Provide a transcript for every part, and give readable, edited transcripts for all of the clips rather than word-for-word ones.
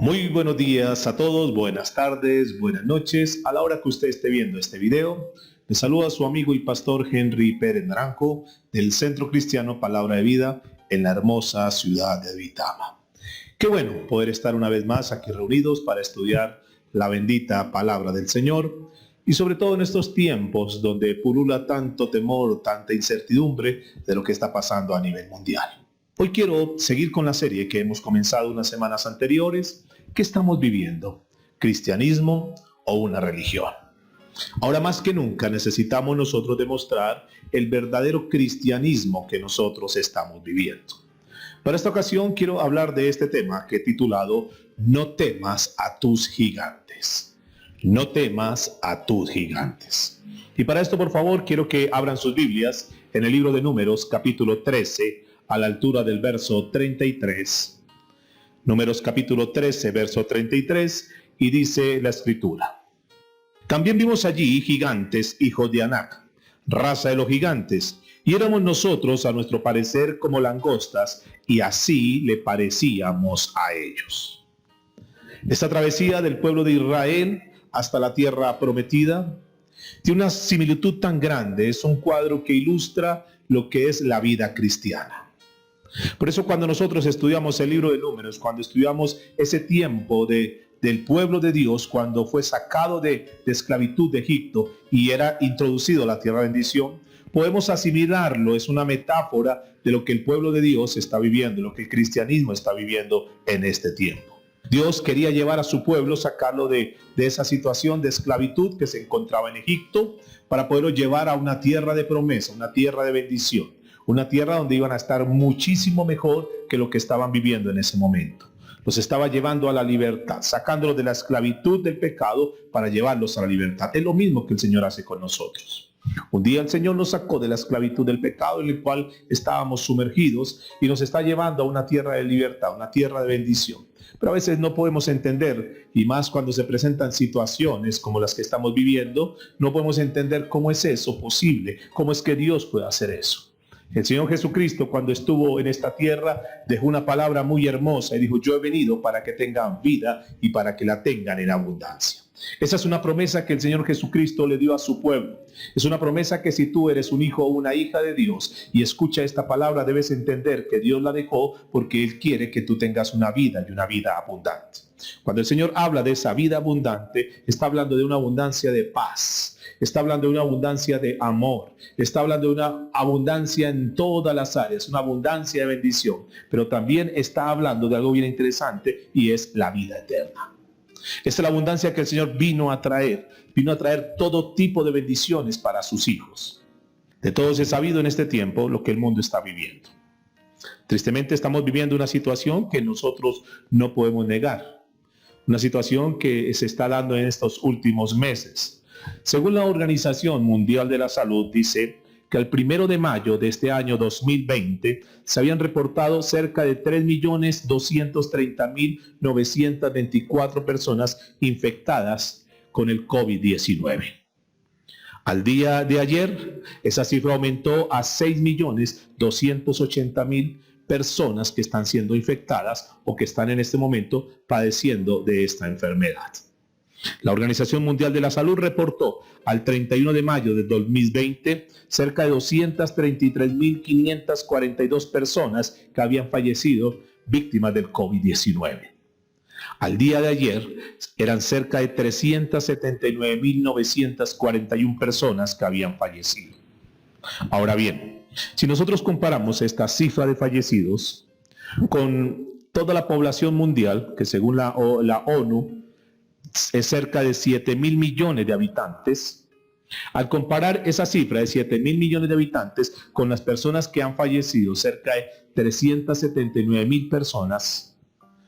Muy buenos días a todos, buenas tardes, buenas noches. A la hora que usted esté viendo este video, le saluda su amigo y pastor Henry Pérez Naranjo del Centro Cristiano Palabra de Vida en la hermosa ciudad de Duitama. Qué bueno poder estar una vez más aquí reunidos para estudiar la bendita palabra del Señor y sobre todo en estos tiempos donde pulula tanto temor, tanta incertidumbre de lo que está pasando a nivel mundial. Hoy quiero seguir con la serie que hemos comenzado unas semanas anteriores. ¿Qué estamos viviendo? ¿Cristianismo o una religión? Ahora más que nunca necesitamos nosotros demostrar el verdadero cristianismo que nosotros estamos viviendo. Para esta ocasión quiero hablar de este tema que he titulado No temas a tus gigantes. No temas a tus gigantes. Y para esto, por favor, quiero que abran sus Biblias en el libro de Números, capítulo 13, a la altura del verso 33. Números capítulo 13, verso 33, y dice la escritura: También vimos allí gigantes, hijos de Anac, raza de los gigantes, y éramos nosotros a nuestro parecer como langostas, y así le parecíamos a ellos. Esta travesía del pueblo de Israel hasta la tierra prometida tiene una similitud tan grande, es un cuadro que ilustra lo que es la vida cristiana. Por eso cuando nosotros estudiamos el libro de Números, cuando estudiamos ese tiempo del pueblo de Dios, cuando fue sacado de esclavitud de Egipto y era introducido a la tierra de bendición, podemos asimilarlo, es una metáfora de lo que el pueblo de Dios está viviendo, lo que el cristianismo está viviendo en este tiempo. Dios quería llevar a su pueblo, sacarlo de esa situación de esclavitud que se encontraba en Egipto, para poderlo llevar a una tierra de promesa, una tierra de bendición. Una tierra donde iban a estar muchísimo mejor que lo que estaban viviendo en ese momento. Los estaba llevando a la libertad, sacándolos de la esclavitud del pecado para llevarlos a la libertad. Es lo mismo que el Señor hace con nosotros. Un día el Señor nos sacó de la esclavitud del pecado en el cual estábamos sumergidos y nos está llevando a una tierra de libertad, una tierra de bendición. Pero a veces no podemos entender, y más cuando se presentan situaciones como las que estamos viviendo, no podemos entender cómo es eso posible, cómo es que Dios puede hacer eso. El Señor Jesucristo, cuando estuvo en esta tierra, dejó una palabra muy hermosa y dijo: yo he venido para que tengan vida y para que la tengan en abundancia. Esa es una promesa que el Señor Jesucristo le dio a su pueblo. Es una promesa que si tú eres un hijo o una hija de Dios y escucha esta palabra, debes entender que Dios la dejó porque Él quiere que tú tengas una vida y una vida abundante. Cuando el Señor habla de esa vida abundante, está hablando de una abundancia de paz. Está hablando de una abundancia de amor. Está hablando de una abundancia en todas las áreas, una abundancia de bendición. Pero también está hablando de algo bien interesante y es la vida eterna. Esta es la abundancia que el Señor vino a traer. Vino a traer todo tipo de bendiciones para sus hijos. De todos es sabido en este tiempo lo que el mundo está viviendo. Tristemente estamos viviendo una situación que nosotros no podemos negar. Una situación que se está dando en estos últimos meses. Según la Organización Mundial de la Salud, dice que al 1 de mayo de este año 2020 se habían reportado cerca de 3.230.924 personas infectadas con el COVID-19. Al día de ayer, esa cifra aumentó a 6.280.000 personas que están siendo infectadas o que están en este momento padeciendo de esta enfermedad. La Organización Mundial de la Salud reportó al 31 de mayo de 2020 cerca de 233.542 personas que habían fallecido víctimas del COVID-19. Al día de ayer eran cerca de 379.941 personas que habían fallecido. Ahora bien, si nosotros comparamos esta cifra de fallecidos con toda la población mundial, que según la ONU es cerca de 7.000 millones de habitantes, al comparar esa cifra de 7.000 millones de habitantes con las personas que han fallecido, cerca de 379.000 personas,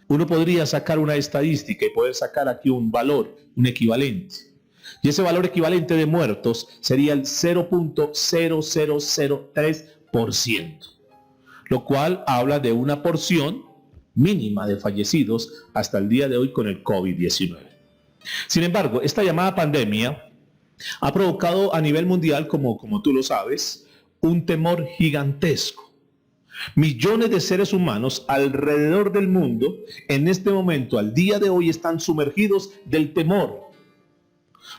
uno podría sacar una estadística y poder sacar aquí un valor, un equivalente. Y ese valor equivalente de muertos sería el 0.0003%, lo cual habla de una porción mínima de fallecidos hasta el día de hoy con el COVID-19. Sin embargo, esta llamada pandemia ha provocado a nivel mundial, como tú lo sabes, un temor gigantesco. Millones de seres humanos alrededor del mundo en este momento, al día de hoy, están sumergidos del temor.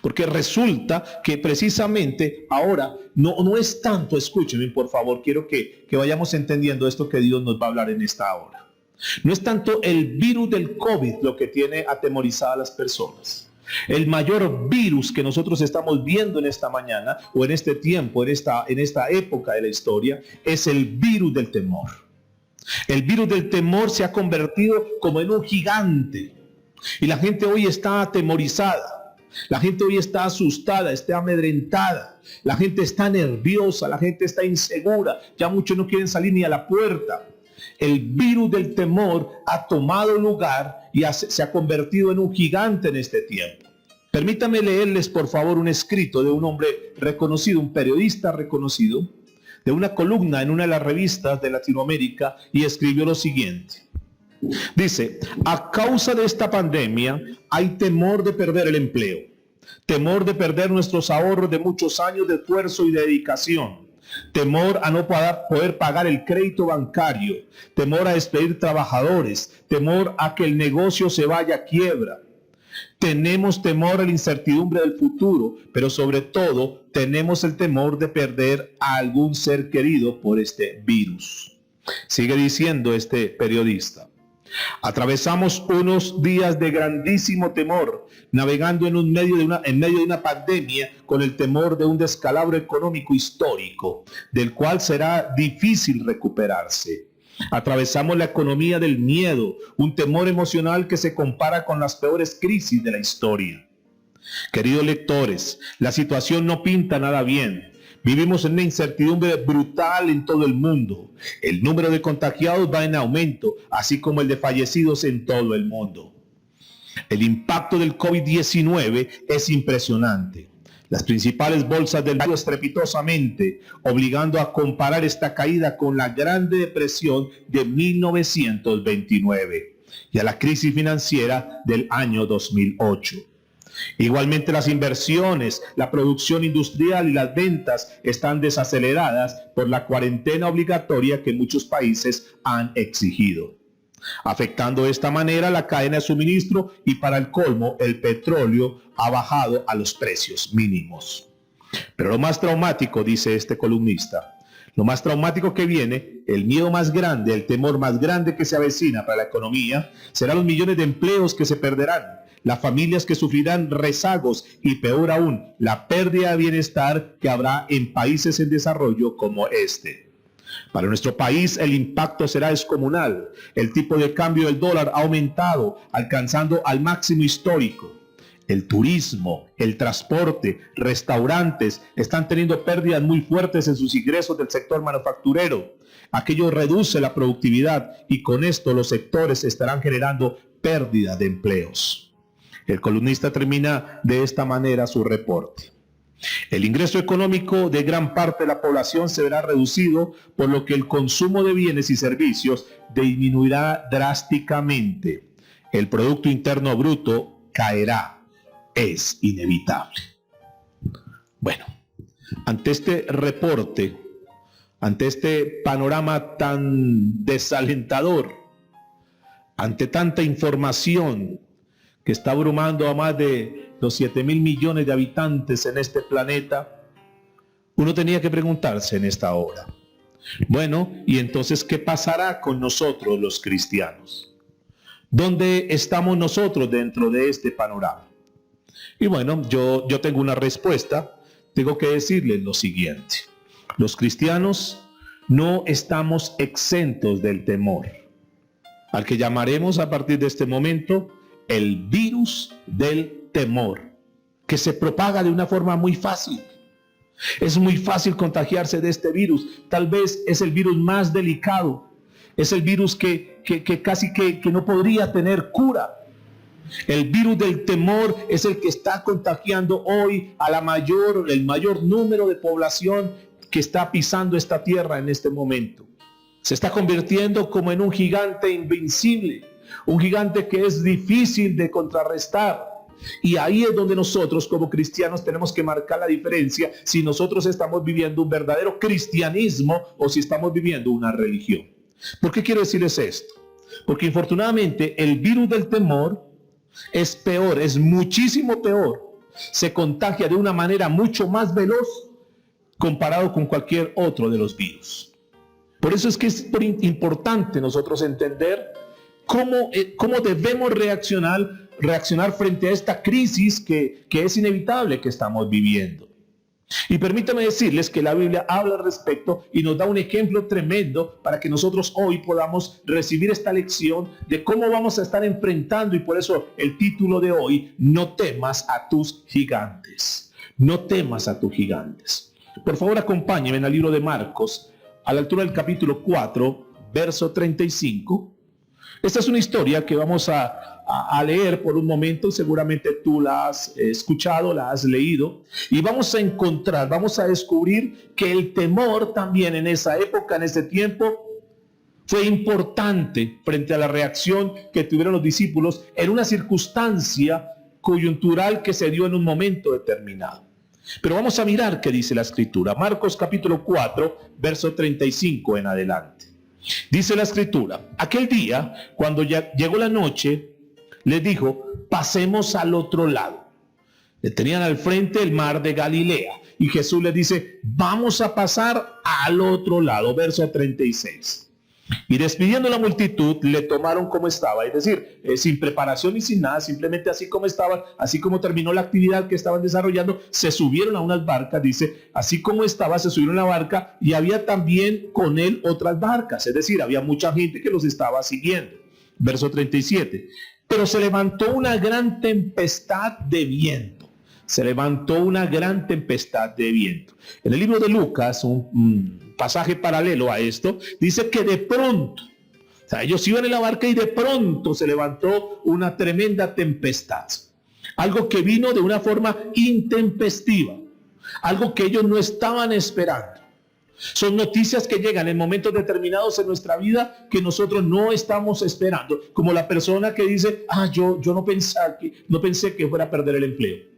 Porque resulta que precisamente ahora no es tanto, escúchenme por favor, quiero que vayamos entendiendo esto que Dios nos va a hablar en esta hora. No es tanto el virus del COVID lo que tiene atemorizadas a las personas. El mayor virus que nosotros estamos viendo en esta mañana o en este tiempo, en esta época de la historia, es el virus del temor. El virus del temor se ha convertido como en un gigante y la gente hoy está atemorizada. La gente hoy está asustada, está amedrentada, la gente está nerviosa, la gente está insegura, ya muchos no quieren salir ni a la puerta. El virus del temor ha tomado lugar y se ha convertido en un gigante en este tiempo. Permítame leerles por favor un escrito de un hombre reconocido, un periodista reconocido, de una columna en una de las revistas de Latinoamérica, y escribió lo siguiente. Dice: a causa de esta pandemia hay temor de perder el empleo, temor de perder nuestros ahorros de muchos años de esfuerzo y de dedicación, temor a no poder pagar el crédito bancario, temor a despedir trabajadores, temor a que el negocio se vaya a quiebra. Tenemos temor a la incertidumbre del futuro, pero sobre todo tenemos el temor de perder a algún ser querido por este virus. Sigue diciendo este periodista. Atravesamos unos días de grandísimo temor, navegando en medio de una pandemia con el temor de un descalabro económico histórico, del cual será difícil recuperarse. Atravesamos la economía del miedo, un temor emocional que se compara con las peores crisis de la historia. Queridos lectores, la situación no pinta nada bien. Vivimos en una incertidumbre brutal en todo el mundo. El número de contagiados va en aumento, así como el de fallecidos en todo el mundo. El impacto del COVID-19 es impresionante. Las principales bolsas del mundo estrepitosamente, obligando a comparar esta caída con la Gran Depresión de 1929 y a la crisis financiera del año 2008. Igualmente las inversiones, la producción industrial y las ventas están desaceleradas por la cuarentena obligatoria que muchos países han exigido, afectando de esta manera la cadena de suministro, y para el colmo el petróleo ha bajado a los precios mínimos. Pero lo más traumático, dice este columnista, lo más traumático que viene, el miedo más grande, el temor más grande que se avecina para la economía, serán los millones de empleos que se perderán, las familias que sufrirán rezagos y, peor aún, la pérdida de bienestar que habrá en países en desarrollo como este. Para nuestro país el impacto será descomunal. El tipo de cambio del dólar ha aumentado, alcanzando al máximo histórico. El turismo, el transporte, restaurantes están teniendo pérdidas muy fuertes en sus ingresos del sector manufacturero. Aquello reduce la productividad y con esto los sectores estarán generando pérdida de empleos. El columnista termina de esta manera su reporte. El ingreso económico de gran parte de la población se verá reducido, por lo que el consumo de bienes y servicios disminuirá drásticamente. El Producto Interno Bruto caerá. Es inevitable. Bueno, ante este reporte, ante este panorama tan desalentador, ante tanta información que está abrumando a más de los 7.000 millones de habitantes en este planeta, uno tenía que preguntarse en esta hora, bueno, ¿y entonces qué pasará con nosotros los cristianos? ¿Dónde estamos nosotros dentro de este panorama? Y bueno, yo tengo una respuesta. Tengo que decirles lo siguiente: los cristianos no estamos exentos del temor, al que llamaremos a partir de este momento el virus del temor, que se propaga de una forma muy fácil. Es muy fácil contagiarse de este virus. Tal vez es el virus más delicado. Es el virus que casi que no podría tener cura. El virus del temor es el que está contagiando hoy a el mayor número de población que está pisando esta tierra en este momento. Se está convirtiendo como en un gigante invencible. Un gigante que es difícil de contrarrestar. Y ahí es donde nosotros como cristianos tenemos que marcar la diferencia si nosotros estamos viviendo un verdadero cristianismo o si estamos viviendo una religión. ¿Por qué quiero decirles esto? Porque infortunadamente el virus del temor es peor, es muchísimo peor. Se contagia de una manera mucho más veloz comparado con cualquier otro de los virus. Por eso es que es importante nosotros entender cómo debemos reaccionar frente a esta crisis que es inevitable que estamos viviendo. Y permítame decirles que la Biblia habla al respecto y nos da un ejemplo tremendo para que nosotros hoy podamos recibir esta lección de cómo vamos a estar enfrentando, y por eso el título de hoy: no temas a tus gigantes. No temas a tus gigantes. Por favor, acompáñenme al libro de Marcos, a la altura del capítulo 4, verso 35. Esta es una historia que vamos a leer por un momento. Seguramente tú la has escuchado, la has leído, y vamos a descubrir que el temor también en esa época, en ese tiempo, fue importante frente a la reacción que tuvieron los discípulos en una circunstancia coyuntural que se dio en un momento determinado. Pero vamos a mirar qué dice la Escritura. Marcos capítulo 4, verso 35 en adelante. Dice la Escritura: aquel día, cuando ya llegó la noche, les dijo: pasemos al otro lado. Le tenían al frente el mar de Galilea, y Jesús les dice: vamos a pasar al otro lado. Verso 36. Y despidiendo la multitud, le tomaron como estaba, es decir, sin preparación y sin nada, simplemente así como estaban, así como terminó la actividad que estaban desarrollando, se subieron a unas barcas. Dice, así como estaba, se subieron a la barca, y había también con él otras barcas, es decir, había mucha gente que los estaba siguiendo. Verso 37. Pero se levantó una gran tempestad de viento. Se levantó una gran tempestad de viento. En el libro de Lucas, un pasaje paralelo a esto, dice que de pronto, o sea, ellos iban en la barca y de pronto se levantó una tremenda tempestad. Algo que vino de una forma intempestiva, algo que ellos no estaban esperando. Son noticias que llegan en momentos determinados en nuestra vida que nosotros no estamos esperando, como la persona que dice: yo no pensé que fuera a perder el empleo.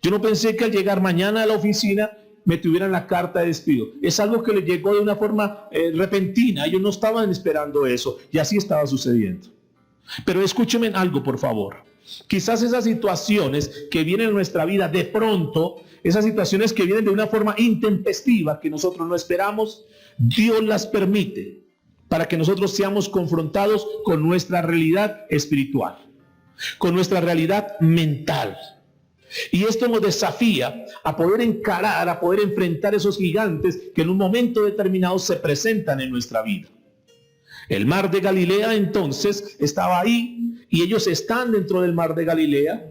Yo no pensé que al llegar mañana a la oficina me tuvieran la carta de despido. Es algo que les llegó de una forma repentina. Ellos no estaban esperando eso, y así estaba sucediendo. Pero escúchenme algo, por favor. Quizás esas situaciones que vienen en nuestra vida de pronto, esas situaciones que vienen de una forma intempestiva que nosotros no esperamos, Dios las permite para que nosotros seamos confrontados con nuestra realidad espiritual, con nuestra realidad mental. Y esto nos desafía a poder encarar, a poder enfrentar esos gigantes que en un momento determinado se presentan en nuestra vida. El mar de Galilea entonces estaba ahí, y ellos están dentro del mar de Galilea.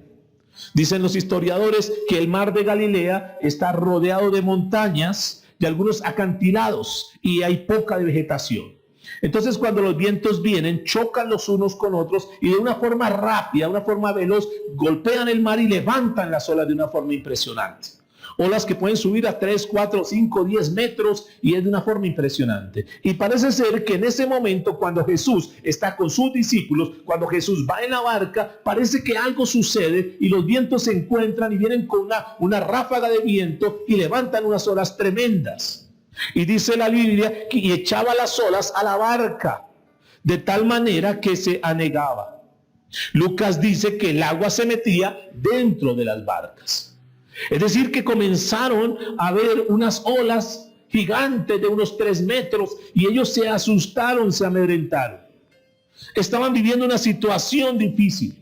Dicen los historiadores que el mar de Galilea está rodeado de montañas, de algunos acantilados, y hay poca vegetación. Entonces, cuando los vientos vienen, chocan los unos con otros y de una forma rápida, una forma veloz, golpean el mar y levantan las olas de una forma impresionante. Olas que pueden subir a 3, 4, 5, 10 metros, y es de una forma impresionante. Y parece ser que en ese momento, cuando Jesús está con sus discípulos, cuando Jesús va en la barca, parece que algo sucede y los vientos se encuentran y vienen con una ráfaga de viento y levantan unas olas tremendas. Y dice la Biblia que echaba las olas a la barca de tal manera que se anegaba. Lucas dice que el agua se metía dentro de las barcas. Es decir, que comenzaron a ver unas olas gigantes de unos 3 metros, y ellos se asustaron, se amedrentaron. Estaban viviendo una situación difícil,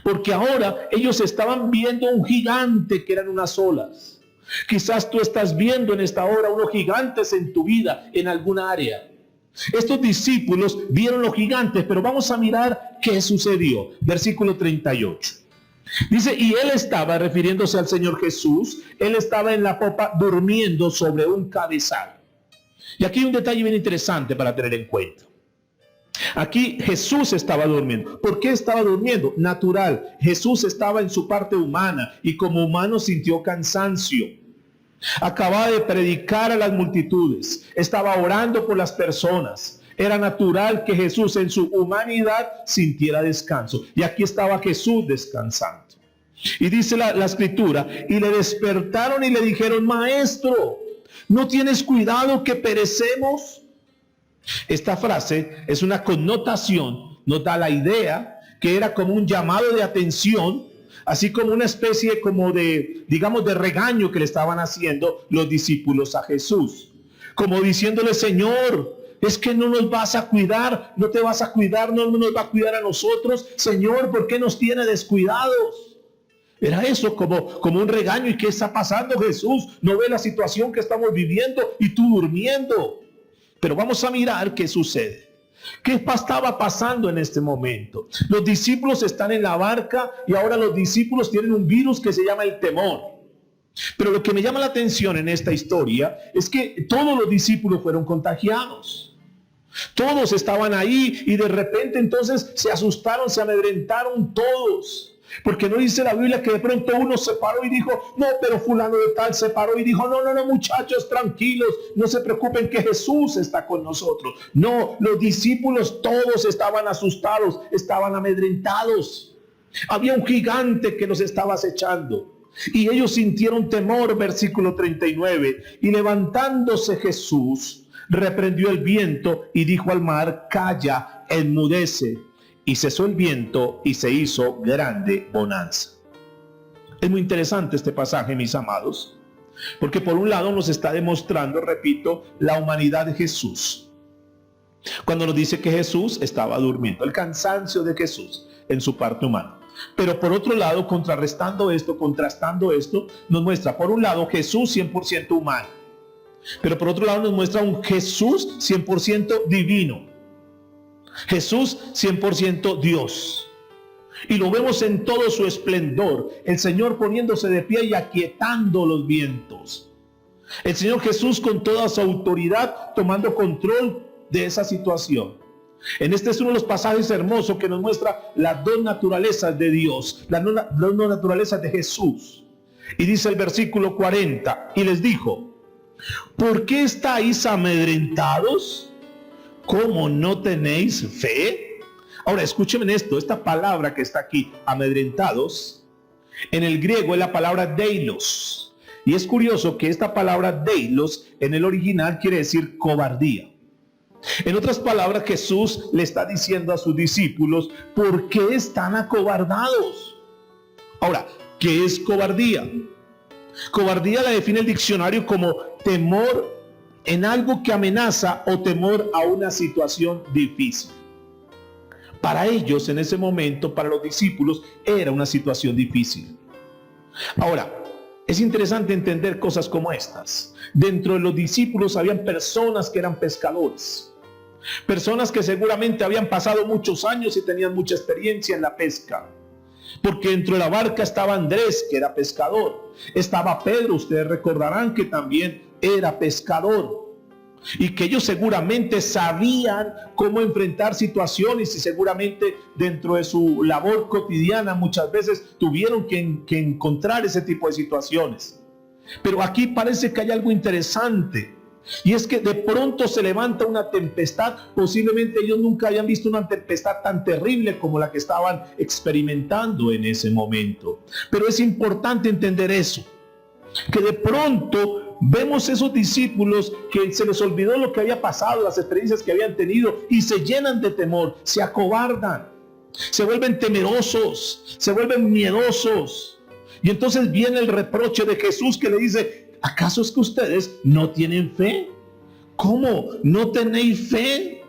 porque ahora ellos estaban viendo un gigante que eran unas olas. Quizás tú estás viendo en esta hora unos gigantes en tu vida, en alguna área. Estos discípulos vieron los gigantes, pero vamos a mirar qué sucedió. Versículo 38. Dice, y él estaba, refiriéndose al Señor Jesús, él estaba en la popa durmiendo sobre un cabezal. Y aquí hay un detalle bien interesante para tener en cuenta. Aquí Jesús estaba durmiendo. ¿Por qué estaba durmiendo? Natural. Jesús estaba en su parte humana y como humano sintió cansancio. Acababa de predicar a las multitudes. Estaba orando por las personas. Era natural que Jesús en su humanidad sintiera descanso. Y aquí estaba Jesús descansando. Y dice la escritura, y le despertaron y le dijeron: maestro, ¿no tienes cuidado que perecemos? Esta frase es una connotación, nos da la idea que era como un llamado de atención, así como una especie como de, digamos, de regaño que le estaban haciendo los discípulos a Jesús. Como diciéndole: Señor, es que no nos vas a cuidar, no te vas a cuidar, no nos va a cuidar a nosotros. Señor, ¿por qué nos tiene descuidados? Era eso, como un regaño. ¿Y qué está pasando, Jesús? ¿No ve la situación que estamos viviendo y tú durmiendo? Pero vamos a mirar qué sucede. ¿Qué estaba pasando en este momento? Los discípulos están en la barca y ahora los discípulos tienen un virus que se llama el temor. Pero lo que me llama la atención en esta historia es que todos los discípulos fueron contagiados. Todos estaban ahí y de repente entonces se asustaron, se amedrentaron todos. Porque no dice la Biblia que de pronto uno se paró y dijo: no, pero fulano de tal se paró y dijo: no, muchachos, tranquilos, no se preocupen que Jesús está con nosotros. No, los discípulos todos estaban asustados, estaban amedrentados. Había un gigante que los estaba acechando. Y ellos sintieron temor, versículo 39. Y levantándose Jesús, reprendió el viento y dijo al mar: calla, enmudece. Y cesó el viento y se hizo grande bonanza. Es muy interesante este pasaje, mis amados, porque por un lado nos está demostrando, repito, la humanidad de Jesús. Cuando nos dice que Jesús estaba durmiendo, el cansancio de Jesús en su parte humana. Pero por otro lado, contrastando esto, nos muestra, por un lado, Jesús 100% humano. Pero por otro lado nos muestra un Jesús 100% divino. Jesús 100% Dios. Y lo vemos en todo su esplendor. El Señor poniéndose de pie y aquietando los vientos. El Señor Jesús con toda su autoridad tomando control de esa situación. Este es uno de los pasajes hermosos que nos muestra las dos naturalezas de Dios, las dos naturalezas de Jesús. Y dice el versículo 40, y les dijo: ¿por qué estáis amedrentados? ¿Cómo no tenéis fe? Ahora escúchenme esto, esta palabra que está aquí, amedrentados, en el griego es la palabra deilos. Y es curioso que esta palabra deilos en el original quiere decir cobardía. En otras palabras, Jesús le está diciendo a sus discípulos: ¿por qué están acobardados? Ahora, ¿qué es cobardía? Cobardía la define el diccionario como temor en algo que amenaza o temor a una situación difícil. Para ellos en ese momento, para los discípulos, era una situación difícil. Ahora, es interesante entender cosas como estas. Dentro de los discípulos habían personas que eran pescadores. Personas que seguramente habían pasado muchos años y tenían mucha experiencia en la pesca. Porque dentro de la barca estaba Andrés, que era pescador. Estaba Pedro, ustedes recordarán que también era pescador. Y que ellos seguramente sabían cómo enfrentar situaciones y seguramente dentro de su labor cotidiana muchas veces tuvieron que encontrar ese tipo de situaciones. Pero aquí parece que hay algo interesante. Y es que de pronto se levanta una tempestad. Posiblemente ellos nunca habían visto una tempestad tan terrible como la que estaban experimentando en ese momento. Pero es importante entender eso, que de pronto vemos esos discípulos que se les olvidó lo que había pasado, las experiencias que habían tenido, y se llenan de temor, se acobardan, se vuelven temerosos, se vuelven miedosos. Y entonces viene el reproche de Jesús que le dice: ¿acaso es que ustedes no tienen fe? ¿Cómo? ¿No tenéis fe?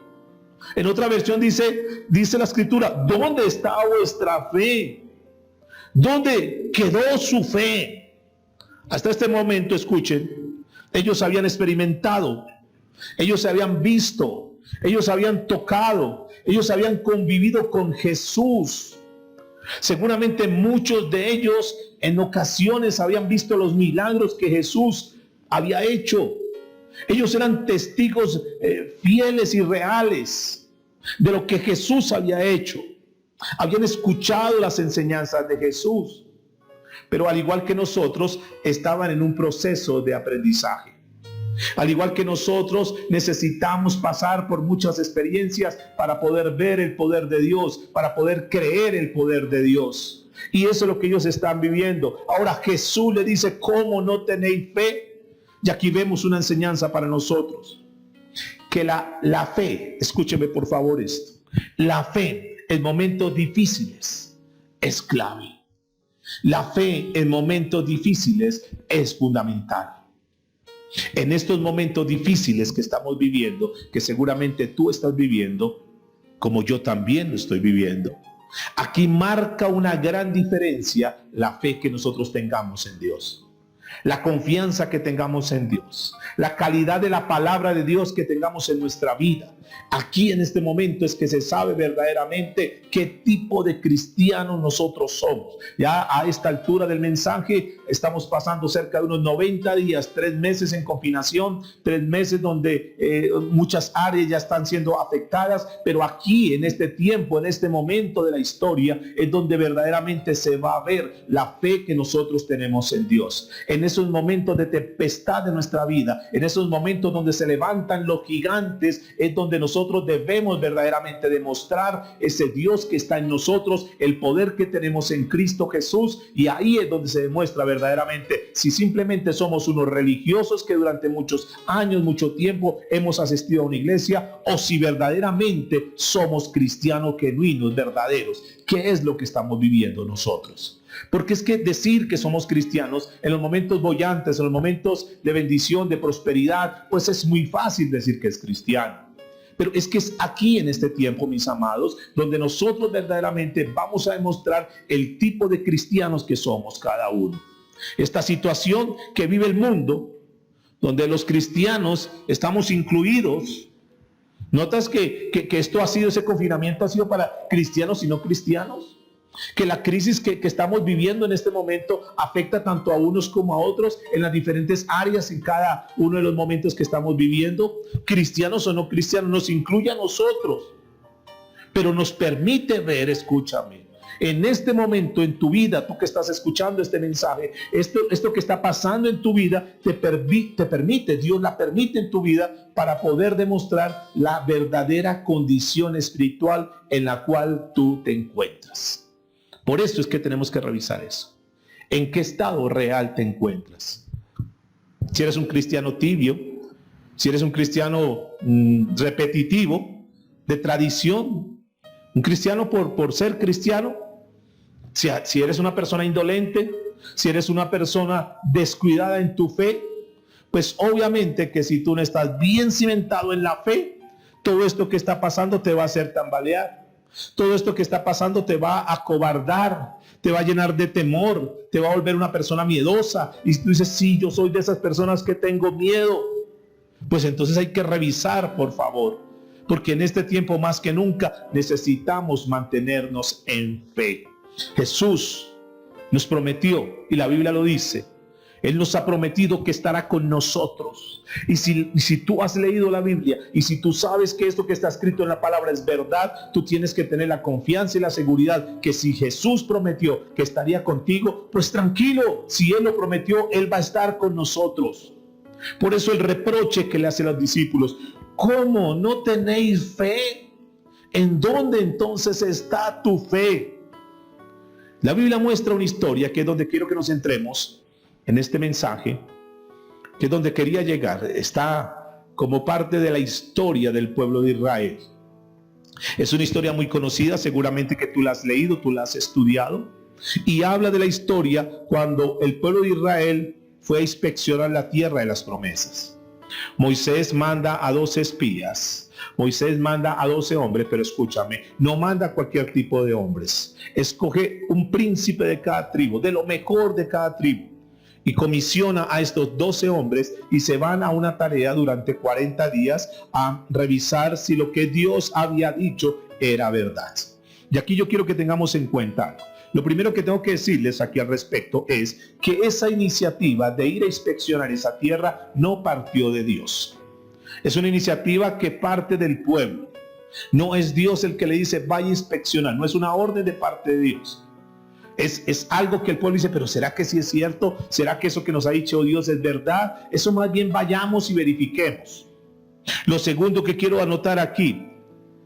En otra versión dice la escritura: ¿dónde está vuestra fe? ¿Dónde quedó su fe? Hasta este momento, escuchen, ellos habían experimentado, ellos se habían visto, ellos habían tocado, ellos habían convivido con Jesús. Seguramente muchos de ellos en ocasiones habían visto los milagros que Jesús había hecho. Ellos eran testigos fieles y reales de lo que Jesús había hecho. Habían escuchado las enseñanzas de Jesús. Pero al igual que nosotros, estaban en un proceso de aprendizaje. Al igual que nosotros, necesitamos pasar por muchas experiencias para poder ver el poder de Dios, para poder creer el poder de Dios. Y eso es lo que ellos están viviendo. Ahora Jesús le dice, ¿cómo no tenéis fe? Y aquí vemos una enseñanza para nosotros. Que la fe, escúcheme por favor esto. La fe en momentos difíciles es clave. La fe en momentos difíciles es fundamental. En estos momentos difíciles que estamos viviendo, que seguramente tú estás viviendo, como yo también lo estoy viviendo, aquí marca una gran diferencia la fe que nosotros tengamos en Dios. La confianza que tengamos en Dios, la calidad de la palabra de Dios que tengamos en nuestra vida. Aquí en este momento es que se sabe verdaderamente qué tipo de cristianos nosotros somos. Ya a esta altura del mensaje estamos pasando cerca de unos 90 días, 3 meses en confinación, 3 meses donde muchas áreas ya están siendo afectadas, pero aquí en este tiempo, en este momento de la historia, es donde verdaderamente se va a ver la fe que nosotros tenemos en Dios. En esos momentos de tempestad de nuestra vida, en esos momentos donde se levantan los gigantes, es donde nosotros debemos verdaderamente demostrar ese Dios que está en nosotros, el poder que tenemos en Cristo Jesús, y ahí es donde se demuestra verdaderamente si simplemente somos unos religiosos que durante muchos años, mucho tiempo hemos asistido a una iglesia, o si verdaderamente somos cristianos genuinos, verdaderos. ¿Qué es lo que estamos viviendo nosotros? Porque es que decir que somos cristianos en los momentos bollantes, en los momentos de bendición, de prosperidad, pues es muy fácil decir que es cristiano. Pero es que es aquí en este tiempo, mis amados, donde nosotros verdaderamente vamos a demostrar el tipo de cristianos que somos cada uno. Esta situación que vive el mundo, donde los cristianos estamos incluidos. ¿Notas que esto ha sido, ese confinamiento ha sido para cristianos y no cristianos? Que la crisis que estamos viviendo en este momento afecta tanto a unos como a otros en las diferentes áreas, en cada uno de los momentos que estamos viviendo. Cristianos o no cristianos, nos incluye a nosotros, pero nos permite ver, escúchame, en este momento en tu vida, tú que estás escuchando este mensaje, esto que está pasando en tu vida, te permite, Dios la permite en tu vida para poder demostrar la verdadera condición espiritual en la cual tú te encuentras. Por esto es que tenemos que revisar eso. ¿En qué estado real te encuentras? Si eres un cristiano tibio, si eres un cristiano repetitivo, de tradición, un cristiano por ser cristiano, si eres una persona indolente, si eres una persona descuidada en tu fe, pues obviamente que si tú no estás bien cimentado en la fe, todo esto que está pasando te va a hacer tambalear. Todo esto que está pasando te va a acobardar, te va a llenar de temor, te va a volver una persona miedosa. Y tú dices, sí, yo soy de esas personas que tengo miedo. Pues entonces hay que revisar, por favor, porque en este tiempo más que nunca necesitamos mantenernos en fe. Jesús nos prometió, y la Biblia lo dice, Él nos ha prometido que estará con nosotros. Y si tú has leído la Biblia y si tú sabes que esto que está escrito en la palabra es verdad, tú tienes que tener la confianza y la seguridad que si Jesús prometió que estaría contigo, pues tranquilo, si Él lo prometió, Él va a estar con nosotros. Por eso el reproche que le hace a los discípulos, ¿cómo no tenéis fe? ¿En dónde entonces está tu fe? La Biblia muestra una historia que es donde quiero que nos centremos en este mensaje, que es donde quería llegar. Está como parte de la historia del pueblo de Israel. Es una historia muy conocida, seguramente que tú la has leído, tú la has estudiado, y habla de la historia cuando el pueblo de Israel fue a inspeccionar la tierra de las promesas. Moisés manda a 12 espías, Moisés manda a 12 hombres, pero escúchame, no manda a cualquier tipo de hombres. Escoge un príncipe de cada tribu, de lo mejor de cada tribu, y comisiona a estos 12 hombres y se van a una tarea durante 40 días a revisar si lo que Dios había dicho era verdad. Y aquí yo quiero que tengamos en cuenta algo. Lo primero que tengo que decirles aquí al respecto es que esa iniciativa de ir a inspeccionar esa tierra no partió de Dios. Es una iniciativa que parte del pueblo. No es Dios el que le dice vaya a inspeccionar, no es una orden de parte de Dios. Es algo que el pueblo dice, pero ¿será que sí es cierto? ¿Será que eso que nos ha dicho Dios es verdad? Eso más bien vayamos y verifiquemos. Lo segundo que quiero anotar aquí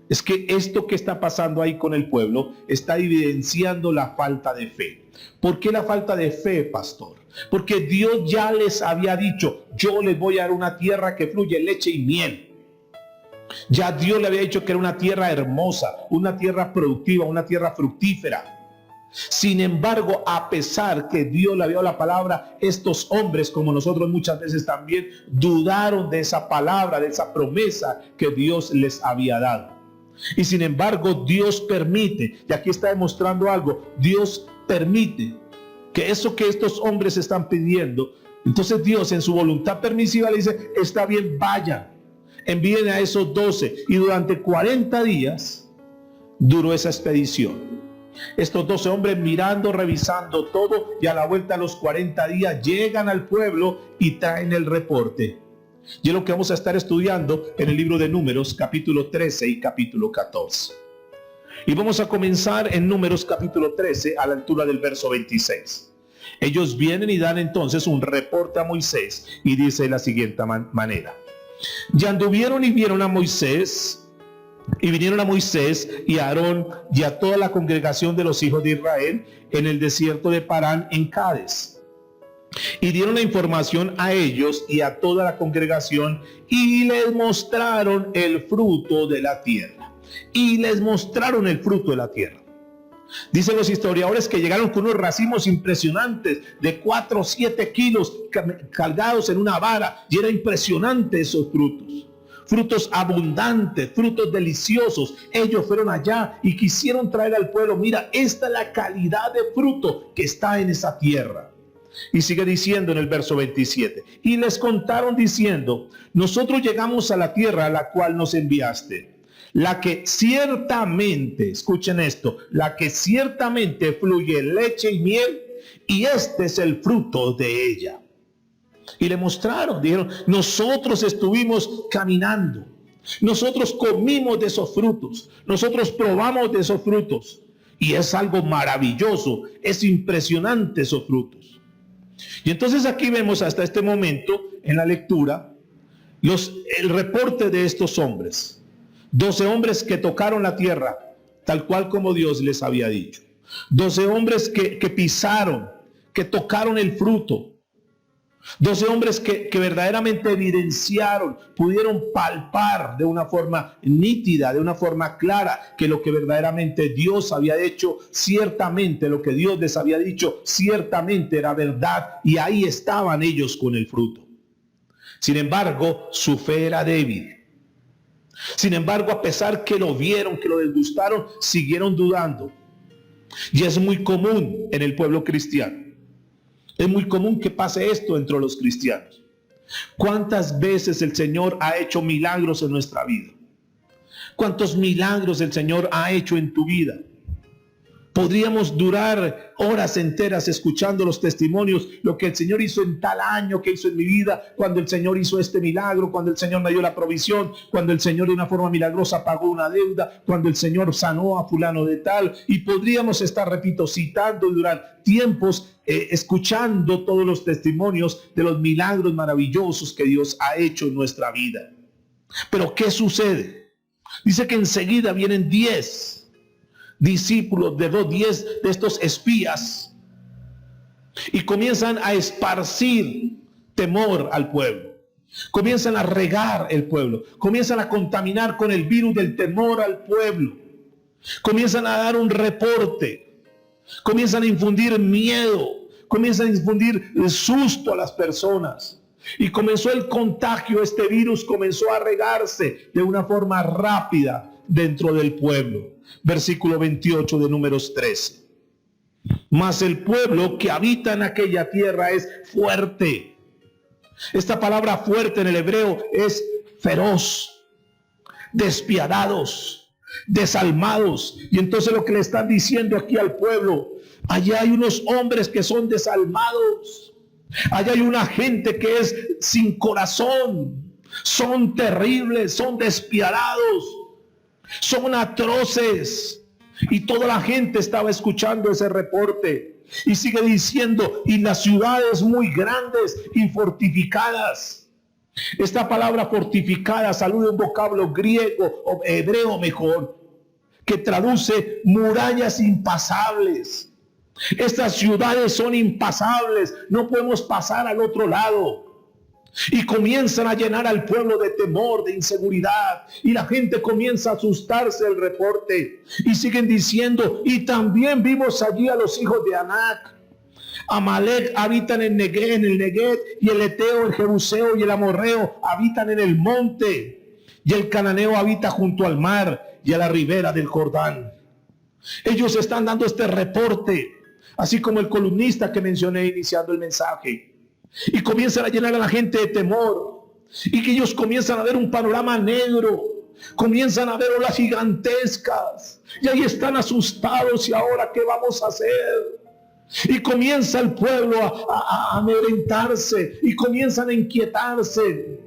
es que esto que está pasando ahí con el pueblo está evidenciando la falta de fe. ¿Por qué la falta de fe, pastor? Porque Dios ya les había dicho, yo les voy a dar una tierra que fluye leche y miel. Ya Dios le había dicho que era una tierra hermosa, una tierra productiva, una tierra fructífera. Sin embargo, a pesar que Dios le había dado la palabra, estos hombres, como nosotros muchas veces también, dudaron de esa palabra, de esa promesa que Dios les había dado. Y sin embargo, Dios permite, y aquí está demostrando algo, Dios permite que eso que estos hombres están pidiendo, entonces Dios en su voluntad permisiva le dice, está bien, vayan, envíen a esos 12. Y durante 40 días duró esa expedición. Estos 12 hombres mirando, revisando todo, y a la vuelta a los 40 días llegan al pueblo y traen el reporte. Y es lo que vamos a estar estudiando en el libro de Números, capítulo 13 y capítulo 14. Y vamos a comenzar en Números capítulo 13 a la altura del verso 26. Ellos vienen y dan entonces un reporte a Moisés y dice de la siguiente manera. Y anduvieron y vieron a Moisés, y vinieron a Moisés y a Aarón y a toda la congregación de los hijos de Israel en el desierto de Parán en Cades. Y dieron la información a ellos y a toda la congregación y les mostraron el fruto de la tierra. Y les mostraron el fruto de la tierra. Dicen los historiadores que llegaron con unos racimos impresionantes de 4 o 7 kilos cargados en una vara. Y era impresionante esos frutos. Frutos abundantes, frutos deliciosos. Ellos fueron allá y quisieron traer al pueblo. Mira, esta es la calidad de fruto que está en esa tierra. Y sigue diciendo en el verso 27. Y les contaron diciendo, nosotros llegamos a la tierra a la cual nos enviaste. La que ciertamente, escuchen esto, la que ciertamente fluye leche y miel, y este es el fruto de ella. Y le mostraron, dijeron, nosotros estuvimos caminando, nosotros comimos de esos frutos, nosotros probamos de esos frutos, y es algo maravilloso, es impresionante esos frutos. Y entonces aquí vemos hasta este momento en la lectura el reporte de estos hombres. 12 hombres que tocaron la tierra, tal cual como Dios les había dicho. 12 hombres que pisaron, que tocaron el fruto. 12 hombres que verdaderamente evidenciaron, pudieron palpar de una forma nítida, de una forma clara, que lo que verdaderamente Dios había hecho, ciertamente lo que Dios les había dicho, ciertamente era verdad, y ahí estaban ellos con el fruto. Sin embargo, su fe era débil. Sin embargo, a pesar que lo vieron, que lo desgustaron, siguieron dudando. Y es muy común en el pueblo cristiano. Es muy común que pase esto entre los cristianos. ¿Cuántas veces el Señor ha hecho milagros en nuestra vida? ¿Cuántos milagros el Señor ha hecho en tu vida? Podríamos durar horas enteras escuchando los testimonios, lo que el Señor hizo en tal año, que hizo en mi vida, cuando el Señor hizo este milagro, cuando el Señor me dio la provisión, cuando el Señor de una forma milagrosa pagó una deuda, cuando el Señor sanó a fulano de tal. Y podríamos estar, repito, citando y durar tiempos escuchando todos los testimonios de los milagros maravillosos que Dios ha hecho en nuestra vida. Pero ¿qué sucede? Dice que enseguida vienen 10 discípulos de 10 de estos espías y comienzan a esparcir temor al pueblo, comienzan a regar el pueblo, comienzan a contaminar con el virus del temor al pueblo, comienzan a dar un reporte, comienzan a infundir miedo, comienzan a infundir el susto a las personas. Y comenzó el contagio, este virus comenzó a regarse de una forma rápida dentro del pueblo. Versículo 28 de Números 13. Mas el pueblo que habita en aquella tierra es fuerte. Esta palabra fuerte en el hebreo es feroz, despiadados, desalmados. Y entonces lo que le están diciendo aquí al pueblo, allá hay unos hombres que son desalmados. Allá hay una gente que es sin corazón, son terribles, son despiadados, son atroces. Y toda la gente estaba escuchando ese reporte. Y sigue diciendo, y las ciudades muy grandes y fortificadas. Esta palabra fortificada saluda un vocablo griego o hebreo mejor, que traduce murallas impasables. Estas ciudades son impasables, no podemos pasar al otro lado. Y comienzan a llenar al pueblo de temor, de inseguridad, y la gente comienza a asustarse del reporte. Y siguen diciendo, y también vimos allí a los hijos de Anac. Amalek habitan en el Neguet, y el Eteo, el Jebuseo y el Amorreo habitan en el monte, y el Cananeo habita junto al mar y a la ribera del Jordán. Ellos están dando este reporte, así como el columnista que mencioné iniciando el mensaje. Y comienzan a llenar a la gente de temor. Y que ellos comienzan a ver un panorama negro. Comienzan a ver olas gigantescas. Y ahí están asustados. ¿Y ahora qué vamos a hacer? Y comienza el pueblo a amedrentarse. Y comienzan a inquietarse.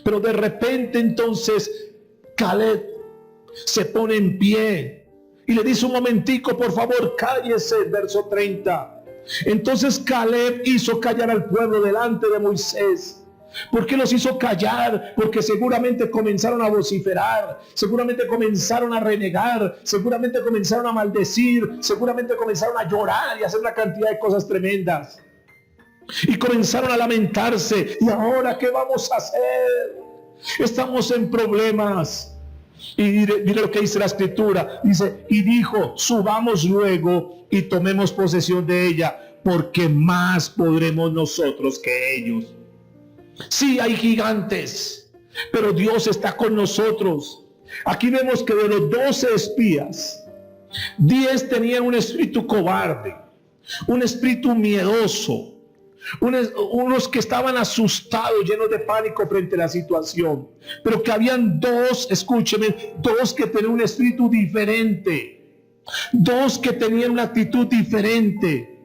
Pero de repente entonces Caleb se pone en pie. Y le dice: un momentico, por favor, cállese. Verso 30. Entonces Caleb hizo callar al pueblo delante de Moisés. ¿Por qué los hizo callar? Porque seguramente comenzaron a vociferar, seguramente comenzaron a renegar, seguramente comenzaron a maldecir, seguramente comenzaron a llorar y a hacer una cantidad de cosas tremendas. Y comenzaron a lamentarse. ¿Y ahora qué vamos a hacer? Estamos en problemas. Y mire lo que dice la escritura. Dice: y dijo, subamos luego y tomemos posesión de ella, porque más podremos nosotros que ellos. Sí, hay gigantes, pero Dios está con nosotros. Aquí vemos que de los 12 espías, 10 tenían un espíritu cobarde, un espíritu miedoso, unos que estaban asustados, llenos de pánico frente a la situación, pero que habían 2, escúcheme, 2 que tenían un espíritu diferente, 2 que tenían una actitud diferente,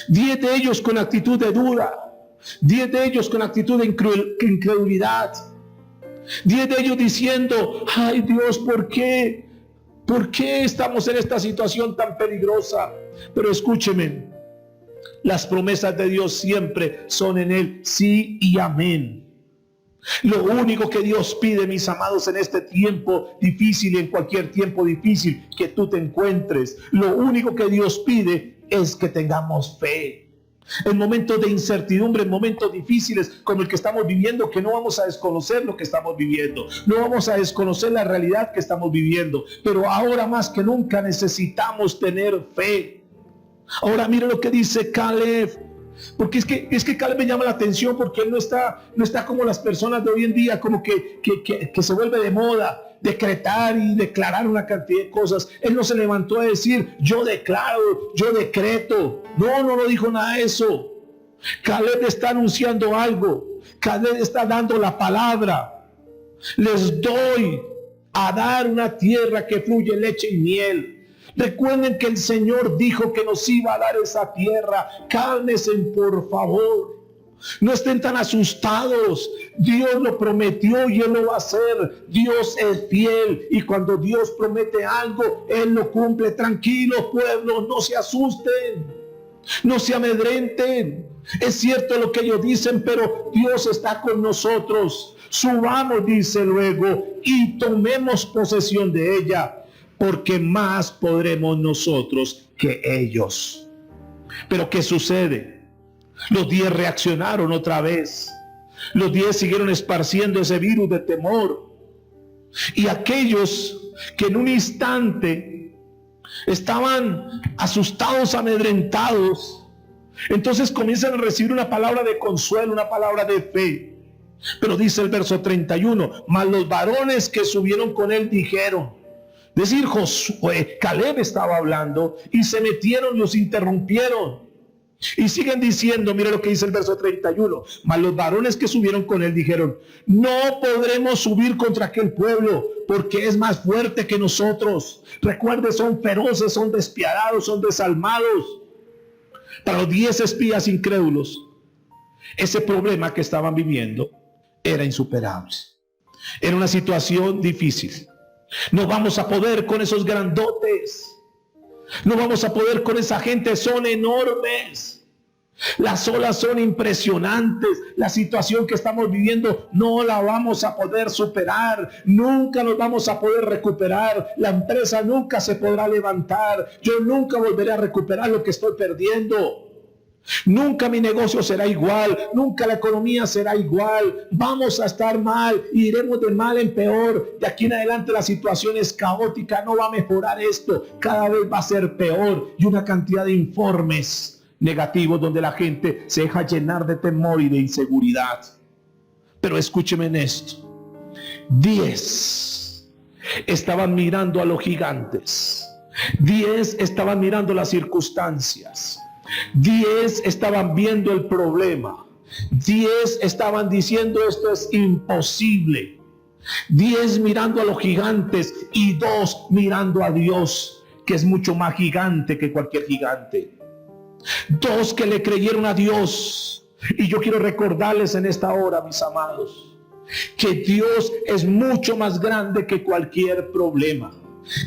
10 de ellos con actitud de duda, 10 de ellos con actitud de incredulidad, 10 de ellos diciendo: ay Dios, ¿por qué? ¿Por qué estamos en esta situación tan peligrosa? Pero escúcheme, las promesas de Dios siempre son en Él sí y amén. Lo único que Dios pide, mis amados, en este tiempo difícil y en cualquier tiempo difícil que tú te encuentres, lo único que Dios pide es que tengamos fe. En momentos de incertidumbre, en momentos difíciles como el que estamos viviendo, que no vamos a desconocer lo que estamos viviendo, no vamos a desconocer la realidad que estamos viviendo, pero ahora más que nunca necesitamos tener fe. Ahora mire lo que dice Caleb. Porque es que Caleb me llama la atención, porque él no está como las personas de hoy en día, como que se vuelve de moda decretar y declarar una cantidad de cosas. Él no se levantó a decir: yo declaro, yo decreto. No dijo nada de eso. Caleb está anunciando algo. Caleb está dando la palabra. Les doy a dar una tierra que fluye leche y miel. Recuerden que el Señor dijo que nos iba a dar esa tierra. Cálmense, por favor. No estén tan asustados. Dios lo prometió y Él lo va a hacer. Dios es fiel, y cuando Dios promete algo, Él lo cumple. Tranquilos, pueblo, no se asusten, no se amedrenten. Es cierto lo que ellos dicen, pero Dios está con nosotros. Subamos, dice luego, y tomemos posesión de ella, porque más podremos nosotros que ellos. Pero ¿qué sucede? Los 10 reaccionaron otra vez. Los 10 siguieron esparciendo ese virus de temor. Y aquellos que en un instante estaban asustados, amedrentados, entonces comienzan a recibir una palabra de consuelo, una palabra de fe. Pero dice el verso 31, mas los varones que subieron con él dijeron, es decir, Caleb estaba hablando y se metieron y los interrumpieron. Y siguen diciendo, mire lo que dice el verso 31. Mas los varones que subieron con él dijeron, no podremos subir contra aquel pueblo, porque es más fuerte que nosotros. Recuerde, son feroces, son despiadados, son desalmados. Para los 10 espías incrédulos, ese problema que estaban viviendo era insuperable. Era una situación difícil. No vamos a poder con esos grandotes. No vamos a poder con esa gente, son enormes. Las olas son impresionantes. La situación que estamos viviendo no la vamos a poder superar. Nunca nos vamos a poder recuperar. La empresa nunca se podrá levantar. Yo nunca volveré a recuperar lo que estoy perdiendo. Nunca mi negocio será igual. Nunca la economía será igual. Vamos a estar mal. Iremos de mal en peor. De aquí en adelante la situación es caótica. No va a mejorar esto. Cada vez va a ser peor. Y una cantidad de informes negativos donde la gente se deja llenar de temor y de inseguridad. Pero escúcheme en esto. 10 estaban mirando a los gigantes. 10 estaban mirando las circunstancias. 10 estaban viendo el problema. 10 estaban diciendo esto es imposible. 10 mirando a los gigantes y 2 mirando a Dios, que es mucho más gigante que cualquier gigante. 2 que le creyeron a Dios. Y yo quiero recordarles en esta hora, mis amados, que Dios es mucho más grande que cualquier problema.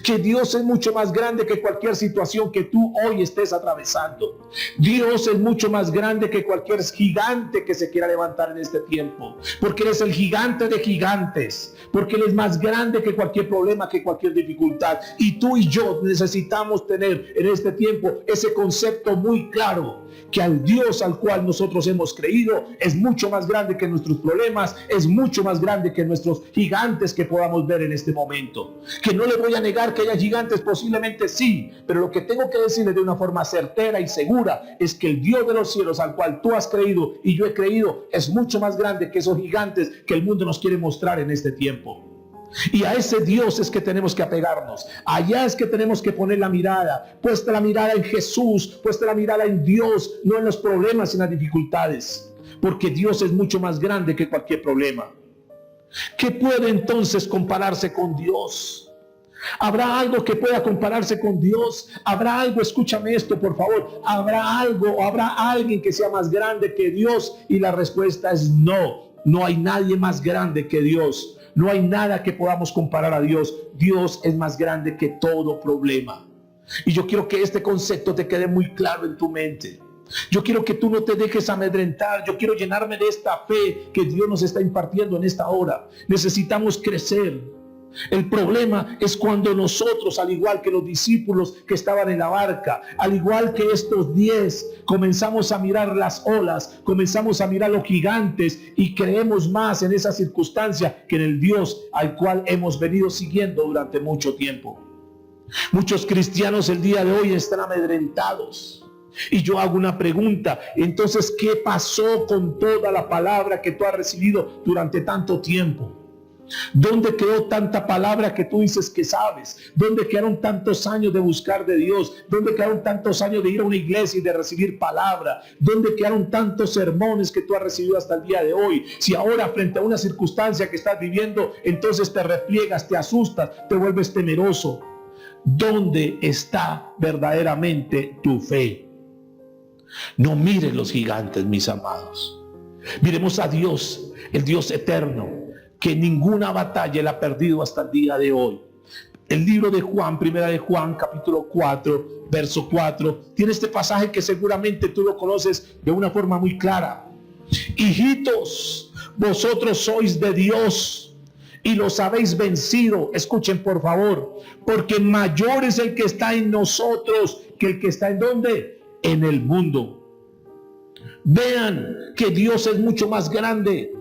Que Dios es mucho más grande que cualquier situación que tú hoy estés atravesando. Dios es mucho más grande que cualquier gigante que se quiera levantar en este tiempo. Porque Él es el gigante de gigantes. Porque Él es más grande que cualquier problema, que cualquier dificultad. Y tú y yo necesitamos tener en este tiempo ese concepto muy claro. Que al Dios al cual nosotros hemos creído es mucho más grande que nuestros problemas, es mucho más grande que nuestros gigantes que podamos ver en este momento. Que no le voy a negar que haya gigantes, posiblemente sí, pero lo que tengo que decirle de una forma certera y segura es que el Dios de los cielos al cual tú has creído y yo he creído es mucho más grande que esos gigantes que el mundo nos quiere mostrar en este tiempo. Y a ese Dios es que tenemos que apegarnos. Allá es que tenemos que poner la mirada. Puesta la mirada en Jesús, puesta la mirada en Dios, no en los problemas y en las dificultades. Porque Dios es mucho más grande que cualquier problema. ¿Qué puede entonces compararse con Dios? ¿Habrá algo que pueda compararse con Dios? ¿Habrá algo, escúchame esto por favor, habrá algo o habrá alguien que sea más grande que Dios? Y la respuesta es no. No hay nadie más grande que Dios. No hay nada que podamos comparar a Dios. Dios es más grande que todo problema. Y yo quiero que este concepto te quede muy claro en tu mente. Yo quiero que tú no te dejes amedrentar. Yo quiero llenarme de esta fe que Dios nos está impartiendo en esta hora. Necesitamos crecer. El problema es cuando nosotros, al igual que los discípulos que estaban en la barca, al igual que estos 10, comenzamos a mirar las olas, comenzamos a mirar los gigantes y creemos más en esa circunstancia que en el Dios al cual hemos venido siguiendo durante mucho tiempo. Muchos cristianos el día de hoy están amedrentados. Y yo hago una pregunta, entonces, ¿qué pasó con toda la palabra que tú has recibido durante tanto tiempo? ¿Dónde quedó tanta palabra que tú dices que sabes? ¿Dónde quedaron tantos años de buscar de Dios? ¿Dónde quedaron tantos años de ir a una iglesia y de recibir palabra? ¿Dónde quedaron tantos sermones que tú has recibido hasta el día de hoy? Si ahora frente a una circunstancia que estás viviendo, entonces te repliegas, te asustas, te vuelves temeroso. ¿Dónde está verdaderamente tu fe? No mires los gigantes, mis amados. Miremos a Dios, el Dios eterno, que ninguna batalla él ha perdido hasta el día de hoy. El libro de Juan, primera de Juan, capítulo 4, verso 4, tiene este pasaje que seguramente tú lo conoces de una forma muy clara. Hijitos, vosotros sois de Dios y los habéis vencido. Escuchen por favor, porque mayor es el que está en nosotros que el que está en ¿dónde? En el mundo. Vean que Dios es mucho más grande.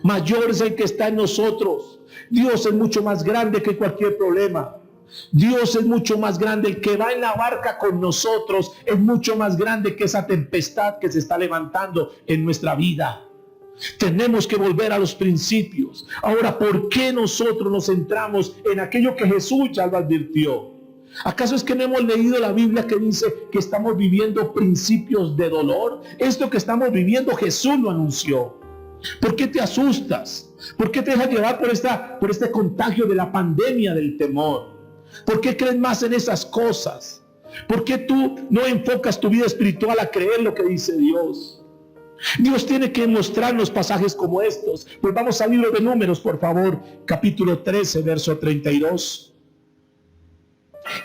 Mayor es el que está en nosotros. Dios es mucho más grande que cualquier problema. Dios es mucho más grande. El que va en la barca con nosotros es mucho más grande que esa tempestad que se está levantando en nuestra vida. Tenemos que volver a los principios. Ahora, ¿por qué nosotros nos centramos en aquello que Jesús ya lo advirtió? ¿Acaso es que no hemos leído la Biblia que dice que estamos viviendo principios de dolor? Esto que estamos viviendo Jesús lo anunció. ¿Por qué te asustas? ¿Por qué te dejas llevar por este contagio de la pandemia del temor? ¿Por qué crees más en esas cosas? ¿Por qué tú no enfocas tu vida espiritual a creer lo que dice Dios? Dios tiene que mostrarnos pasajes como estos. Pues vamos al libro de Números, por favor, capítulo 13, verso 32.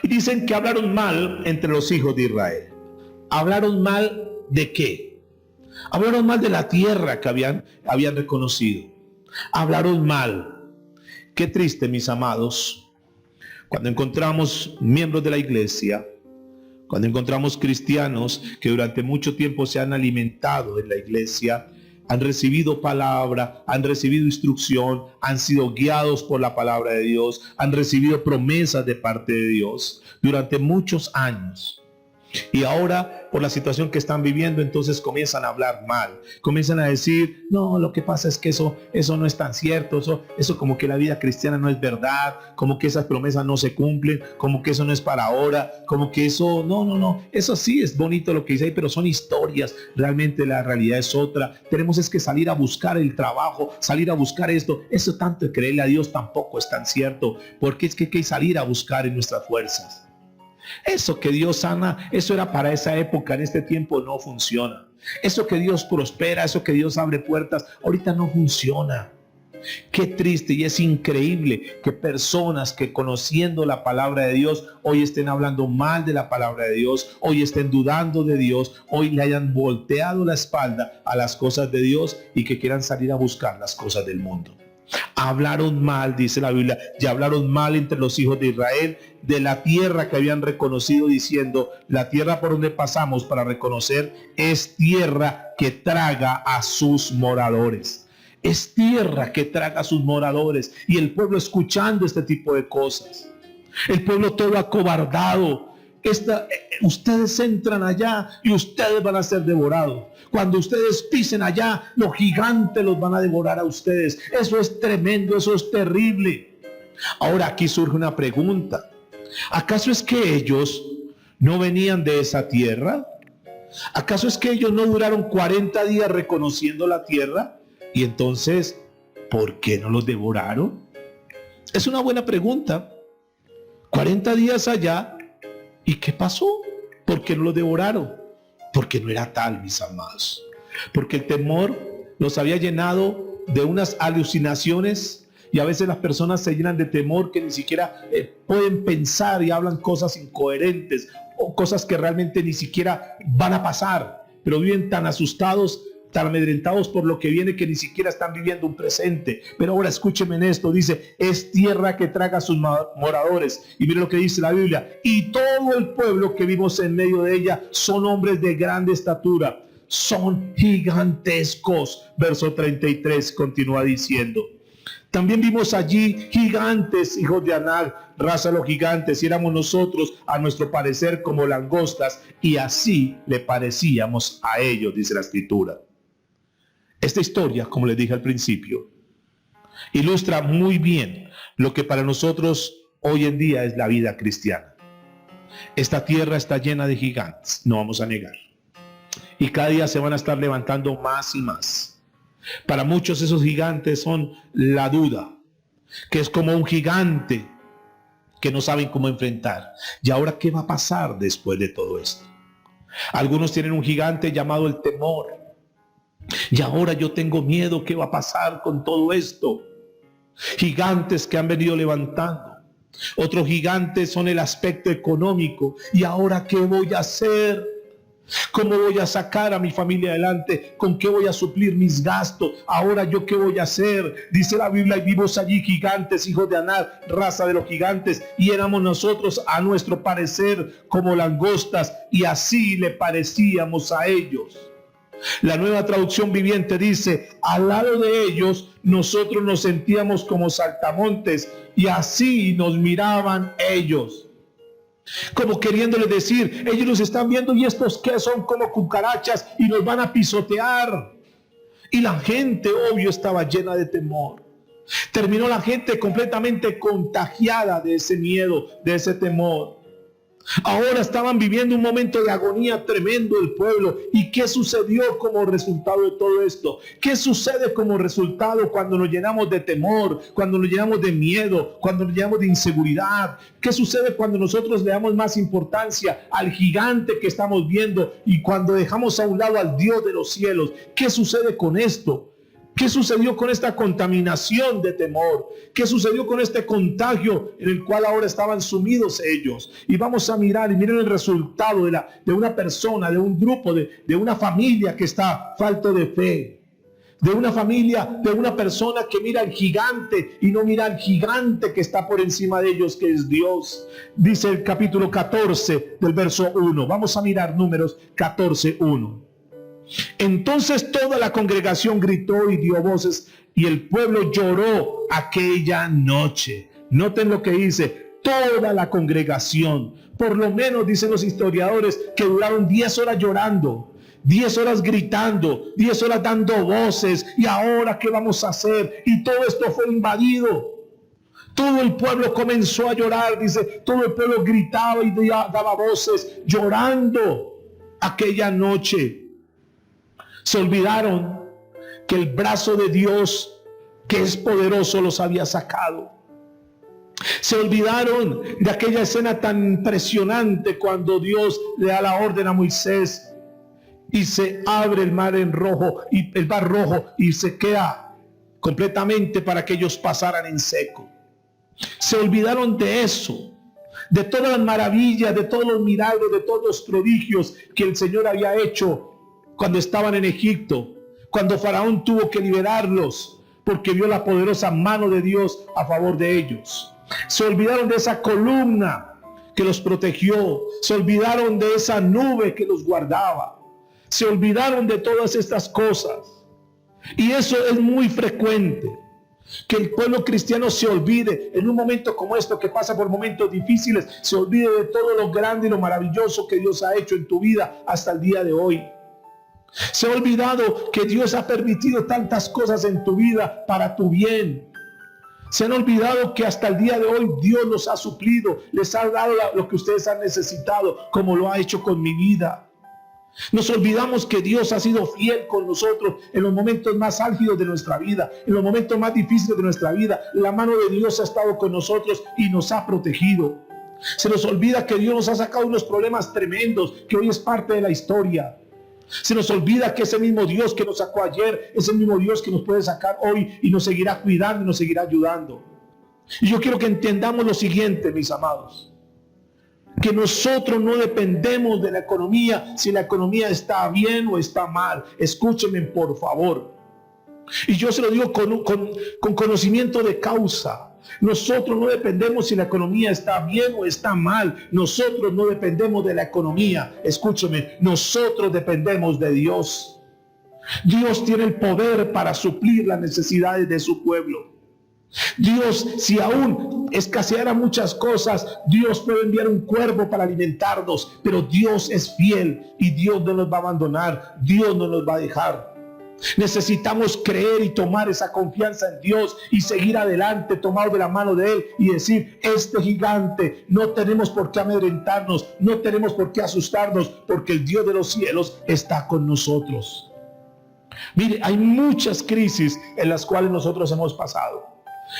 Y dicen que hablaron mal entre los hijos de Israel. ¿Hablaron mal de qué? Hablaron mal de la tierra que habían reconocido. Hablaron mal. Qué triste, mis amados, cuando encontramos miembros de la iglesia, cuando encontramos cristianos que durante mucho tiempo se han alimentado en la iglesia, han recibido palabra, han recibido instrucción, han sido guiados por la palabra de Dios, han recibido promesas de parte de Dios durante muchos años. Y ahora, por la situación que están viviendo, entonces comienzan a hablar mal. Comienzan a decir, no, lo que pasa es que eso no es tan cierto. Eso como que la vida cristiana no es verdad. Como que esas promesas no se cumplen. Como que eso no es para ahora. Como que eso, no. Eso sí es bonito lo que dice ahí, pero son historias. Realmente la realidad es otra. Tenemos es que salir a buscar el trabajo, salir a buscar esto. Eso tanto de creerle a Dios tampoco es tan cierto. Porque es que hay que salir a buscar en nuestras fuerzas. Eso que Dios sana, eso era para esa época, en este tiempo no funciona. Eso que Dios prospera, eso que Dios abre puertas, ahorita no funciona. Qué triste y es increíble que personas que conociendo la palabra de Dios hoy estén hablando mal de la palabra de Dios, hoy estén dudando de Dios, hoy le hayan volteado la espalda a las cosas de Dios y que quieran salir a buscar las cosas del mundo. Hablaron mal, dice la Biblia, y hablaron mal entre los hijos de Israel de la tierra que habían reconocido, diciendo, la tierra por donde pasamos para reconocer es tierra que traga a sus moradores. Es tierra que traga a sus moradores. Y el pueblo escuchando este tipo de cosas. El pueblo todo acobardado. Ustedes entran allá y ustedes van a ser devorados. Cuando ustedes pisen allá, los gigantes los van a devorar a ustedes. Eso es tremendo, eso es terrible. Ahora aquí surge una pregunta. ¿Acaso es que ellos no venían de esa tierra? ¿Acaso es que ellos no duraron 40 días reconociendo la tierra? Y entonces, ¿por qué no los devoraron? Es una buena pregunta. 40 días allá, ¿y qué pasó? ¿Por qué no los devoraron? Porque no era tal, mis amados. Porque el temor los había llenado de unas alucinaciones, y a veces las personas se llenan de temor que ni siquiera pueden pensar y hablan cosas incoherentes o cosas que realmente ni siquiera van a pasar, pero viven tan asustados, tan amedrentados por lo que viene, que ni siquiera están viviendo un presente. Pero ahora escúcheme en esto, dice, es tierra que traga a sus moradores. Y mire lo que dice la Biblia, y todo el pueblo que vimos en medio de ella son hombres de grande estatura, son gigantescos. Verso 33 continúa diciendo, también vimos allí gigantes, hijos de Anak, raza de los gigantes, y éramos nosotros a nuestro parecer como langostas, y así le parecíamos a ellos, dice la Escritura. Esta historia, como les dije al principio, ilustra muy bien lo que para nosotros hoy en día es la vida cristiana. Esta tierra está llena de gigantes, no vamos a negar. Y cada día se van a estar levantando más y más. Para muchos esos gigantes son la duda, que es como un gigante que no saben cómo enfrentar. ¿Y ahora qué va a pasar después de todo esto? Algunos tienen un gigante llamado el temor. Y ahora yo tengo miedo, ¿qué va a pasar con todo esto? Gigantes que han venido levantando. Otros gigantes son el aspecto económico. ¿Y ahora qué voy a hacer? ¿Cómo voy a sacar a mi familia adelante? ¿Con qué voy a suplir mis gastos? Ahora yo qué voy a hacer. Dice la Biblia, y vimos allí gigantes, hijos de Anak, raza de los gigantes, y éramos nosotros a nuestro parecer como langostas, y así le parecíamos a ellos. La Nueva Traducción Viviente dice, al lado de ellos nosotros nos sentíamos como saltamontes, y así nos miraban ellos. Como queriéndole decir, ellos nos están viendo y estos que son como cucarachas y nos van a pisotear. Y la gente, obvio, estaba llena de temor. Terminó la gente completamente contagiada de ese miedo, de ese temor. Ahora estaban viviendo un momento de agonía tremendo el pueblo. ¿Y qué sucedió como resultado de todo esto? ¿Qué sucede como resultado cuando nos llenamos de temor, cuando nos llenamos de miedo, cuando nos llenamos de inseguridad? ¿Qué sucede cuando nosotros le damos más importancia al gigante que estamos viendo y cuando dejamos a un lado al Dios de los cielos? ¿Qué sucede con esto? ¿Qué sucedió con esta contaminación de temor? ¿Qué sucedió con este contagio en el cual ahora estaban sumidos ellos? Y vamos a mirar y miren el resultado de una persona, de un grupo, de una familia que está falto de fe. De una familia, de una persona que mira al gigante y no mira al gigante que está por encima de ellos, que es Dios. Dice el capítulo 14 del verso 1. Vamos a mirar Números 14, 1. Entonces toda la congregación gritó y dio voces y el pueblo lloró aquella noche. Noten lo que dice, toda la congregación. Por lo menos dicen los historiadores que duraron 10 horas llorando. 10 horas gritando, 10 horas dando voces. ¿Y ahora qué vamos a hacer? Y todo esto fue invadido. Todo el pueblo comenzó a llorar, dice, todo el pueblo gritaba y daba voces, llorando aquella noche. Se olvidaron que el brazo de Dios, que es poderoso, los había sacado. Se olvidaron de aquella escena tan impresionante cuando Dios le da la orden a Moisés y se abre el mar en rojo, y el mar rojo, y se queda completamente para que ellos pasaran en seco. Se olvidaron de eso, de todas las maravillas, de todos los milagros, de todos los prodigios que el Señor había hecho cuando estaban en Egipto, cuando Faraón tuvo que liberarlos, porque vio la poderosa mano de Dios a favor de ellos. Se olvidaron de esa columna que los protegió, se olvidaron de esa nube que los guardaba. Se olvidaron de todas estas cosas. Y eso es muy frecuente, que el pueblo cristiano se olvide en un momento como esto, que pasa por momentos difíciles, se olvide de todo lo grande y lo maravilloso que Dios ha hecho en tu vida hasta el día de hoy. Se ha olvidado que Dios ha permitido tantas cosas en tu vida para tu bien. Se han olvidado que hasta el día de hoy Dios los ha suplido, les ha dado lo que ustedes han necesitado, como lo ha hecho con mi vida. Nos olvidamos que Dios ha sido fiel con nosotros en los momentos más álgidos de nuestra vida, en los momentos más difíciles de nuestra vida. La mano de Dios ha estado con nosotros y nos ha protegido. Se nos olvida que Dios nos ha sacado unos problemas tremendos, que hoy es parte de la historia. Se nos olvida que ese mismo Dios que nos sacó ayer, es el mismo Dios que nos puede sacar hoy y nos seguirá cuidando y nos seguirá ayudando. Y yo quiero que entendamos lo siguiente, mis amados. Que nosotros no dependemos de la economía, si la economía está bien o está mal. Escúchenme, por favor. Y yo se lo digo con conocimiento de causa. Nosotros no dependemos si la economía está bien o está mal. Nosotros no dependemos de la economía. Escúcheme, nosotros dependemos de Dios. Dios tiene el poder para suplir las necesidades de su pueblo. Dios, si aún escaseara muchas cosas, Dios puede enviar un cuervo para alimentarnos, pero Dios es fiel y Dios no nos va a abandonar, Dios no nos va a dejar. Necesitamos creer y tomar esa confianza en Dios y seguir adelante tomados de la mano de Él y decir, este gigante no tenemos por qué amedrentarnos, no tenemos por qué asustarnos, porque el Dios de los cielos está con nosotros. Mire, hay muchas crisis en las cuales nosotros hemos pasado.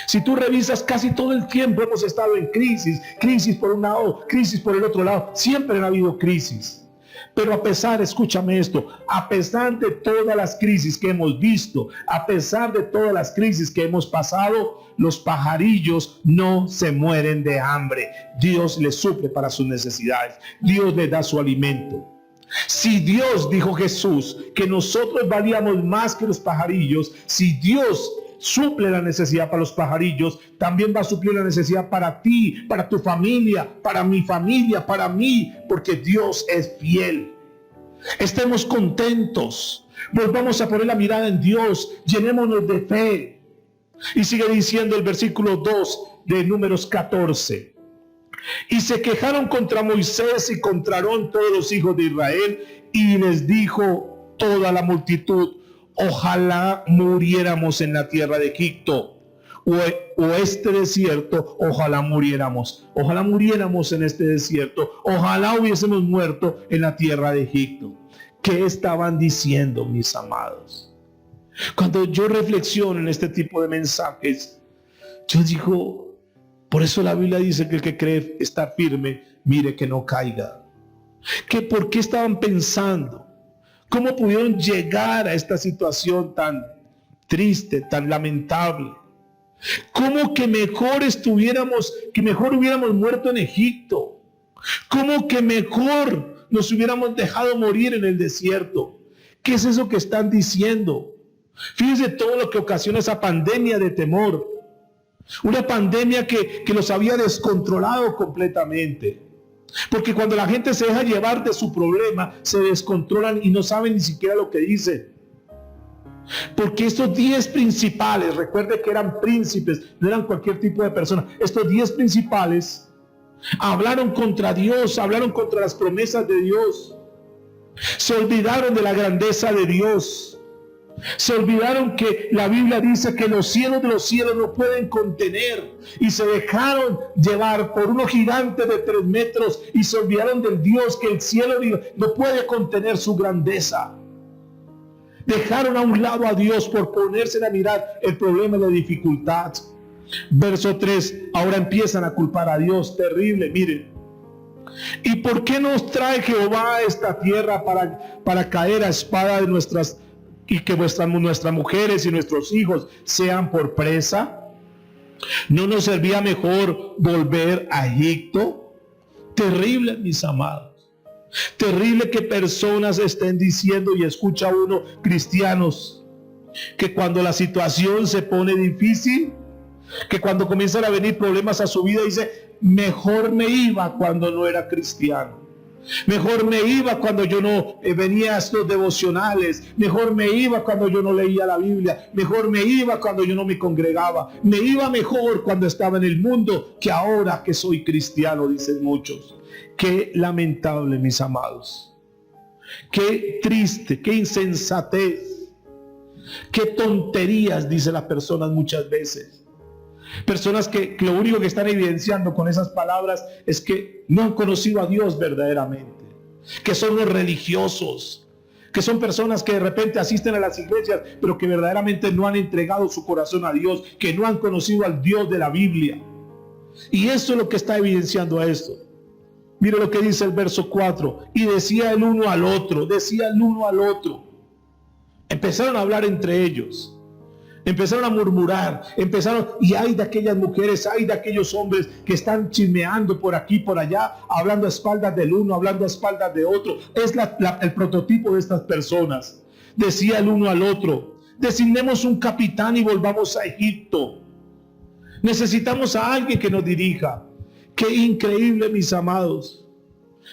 Si tú revisas, casi todo el tiempo hemos estado en crisis, crisis por un lado, crisis por el otro lado, siempre han habido crisis. Pero a pesar, escúchame esto, a pesar de todas las crisis que hemos visto, a pesar de todas las crisis que hemos pasado, los pajarillos no se mueren de hambre. Dios les suple para sus necesidades, Dios les da su alimento. Si Dios, dijo Jesús, que nosotros valíamos más que los pajarillos, si Dios suple la necesidad para los pajarillos, también va a suplir la necesidad para ti, para tu familia, para mi familia, para mí, porque Dios es fiel. Estemos contentos, volvamos a poner la mirada en Dios, llenémonos de fe. Y sigue diciendo el versículo 2 de Números 14. Y se quejaron contra Moisés y contra Aarón todos los hijos de Israel, y les dijo toda la multitud, ojalá muriéramos en la tierra de Egipto, o este desierto, ojalá muriéramos en este desierto, ojalá hubiésemos muerto en la tierra de Egipto. ¿Qué estaban diciendo, mis amados? Cuando yo reflexiono en este tipo de mensajes, yo digo, por eso la Biblia dice que el que cree estar firme, mire que no caiga. ¿Por qué estaban pensando? ¿Cómo pudieron llegar a esta situación tan triste, tan lamentable. ¿Cómo que mejor hubiéramos muerto en Egipto? ¿Cómo que mejor nos hubiéramos dejado morir en el desierto? ¿Qué es eso que están diciendo? Fíjense todo lo que ocasiona esa pandemia de temor. Una pandemia que los había descontrolado completamente. Porque cuando la gente se deja llevar de su problema, se descontrolan y no saben ni siquiera lo que dicen. Porque estos 10 principales, recuerde que eran príncipes, no eran cualquier tipo de persona. Estos 10 principales hablaron contra Dios, hablaron contra las promesas de Dios. Se olvidaron de la grandeza de Dios. Se olvidaron que la Biblia dice que los cielos de los cielos no pueden contener, y se dejaron llevar por unos gigantes de 3 metros y se olvidaron del Dios que el cielo no puede contener su grandeza. Dejaron a un lado a Dios por ponerse a mirar el problema de dificultad. Verso 3, ahora empiezan a culpar a Dios. Terrible, miren. ¿Y por qué nos trae Jehová a esta tierra para caer a espada de nuestras, y que nuestras mujeres y nuestros hijos sean por presa? ¿No nos servía mejor volver a Egipto? Terrible, mis amados. Terrible que personas estén diciendo, y escucha uno, cristianos, que cuando la situación se pone difícil, que cuando comienzan a venir problemas a su vida, dice, mejor me iba cuando no era cristiano. Mejor me iba cuando yo no venía a estos devocionales. Mejor me iba cuando yo no leía la Biblia. Mejor me iba cuando yo no me congregaba. Me iba mejor cuando estaba en el mundo que ahora que soy cristiano, dicen muchos. Qué lamentable, mis amados. Qué triste, qué insensatez. Qué tonterías dicen las personas muchas veces. Personas que lo único que están evidenciando con esas palabras es que no han conocido a Dios verdaderamente, que son los religiosos, que son personas que de repente asisten a las iglesias, pero que verdaderamente no han entregado su corazón a Dios, que no han conocido al Dios de la Biblia. Y eso es lo que está evidenciando a esto. Mire lo que dice el verso 4. Y decía el uno al otro, Empezaron a hablar entre ellos. Empezaron a murmurar, y hay de aquellas mujeres, hay de aquellos hombres que están chismeando por aquí, por allá, hablando a espaldas del uno, hablando a espaldas de otro. Es el prototipo de estas personas. Decía el uno al otro, designemos un capitán y volvamos a Egipto. Necesitamos a alguien que nos dirija. Qué increíble, mis amados.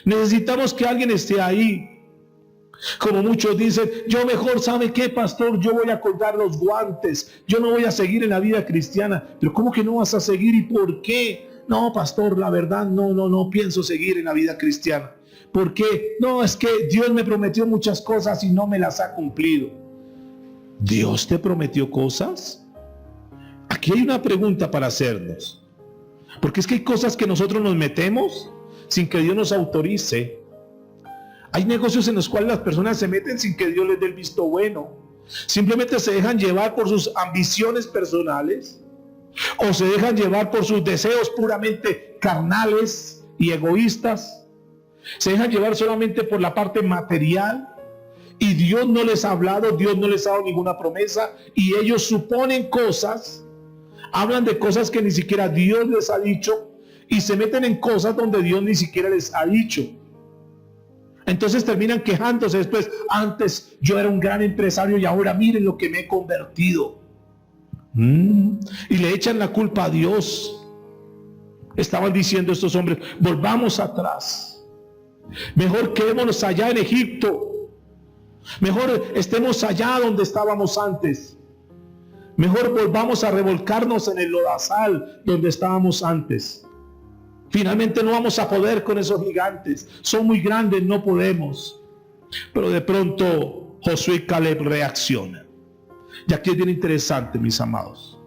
Necesitamos que alguien esté ahí. Como muchos dicen, yo mejor, ¿sabe qué, pastor? Yo voy a colgar los guantes, yo no voy a seguir en la vida cristiana. Pero ¿cómo que no vas a seguir y por qué? No, pastor, la verdad no pienso seguir en la vida cristiana. ¿Por qué? No, es que Dios me prometió muchas cosas y no me las ha cumplido. ¿Dios te prometió cosas? Aquí hay una pregunta para hacernos. Porque es que hay cosas que nosotros nos metemos sin que Dios nos autorice. Hay negocios en los cuales las personas se meten sin que Dios les dé el visto bueno. Simplemente se dejan llevar por sus ambiciones personales, o se dejan llevar por sus deseos puramente carnales y egoístas. Se dejan llevar solamente por la parte material, y Dios no les ha hablado, Dios no les ha dado ninguna promesa, y ellos suponen cosas, hablan de cosas que ni siquiera Dios les ha dicho, y se meten en cosas donde Dios ni siquiera les ha dicho. Entonces terminan quejándose después. Antes yo era un gran empresario y ahora miren lo que me he convertido. Y le echan la culpa a Dios. Estaban diciendo estos hombres, volvamos atrás. Mejor quedémonos allá en Egipto. Mejor estemos allá donde estábamos antes. Mejor volvamos a revolcarnos en el lodazal donde estábamos antes. Finalmente no vamos a poder con esos gigantes. Son muy grandes, no podemos. Pero de pronto Josué y Caleb reaccionan. Y aquí es bien interesante, mis amados.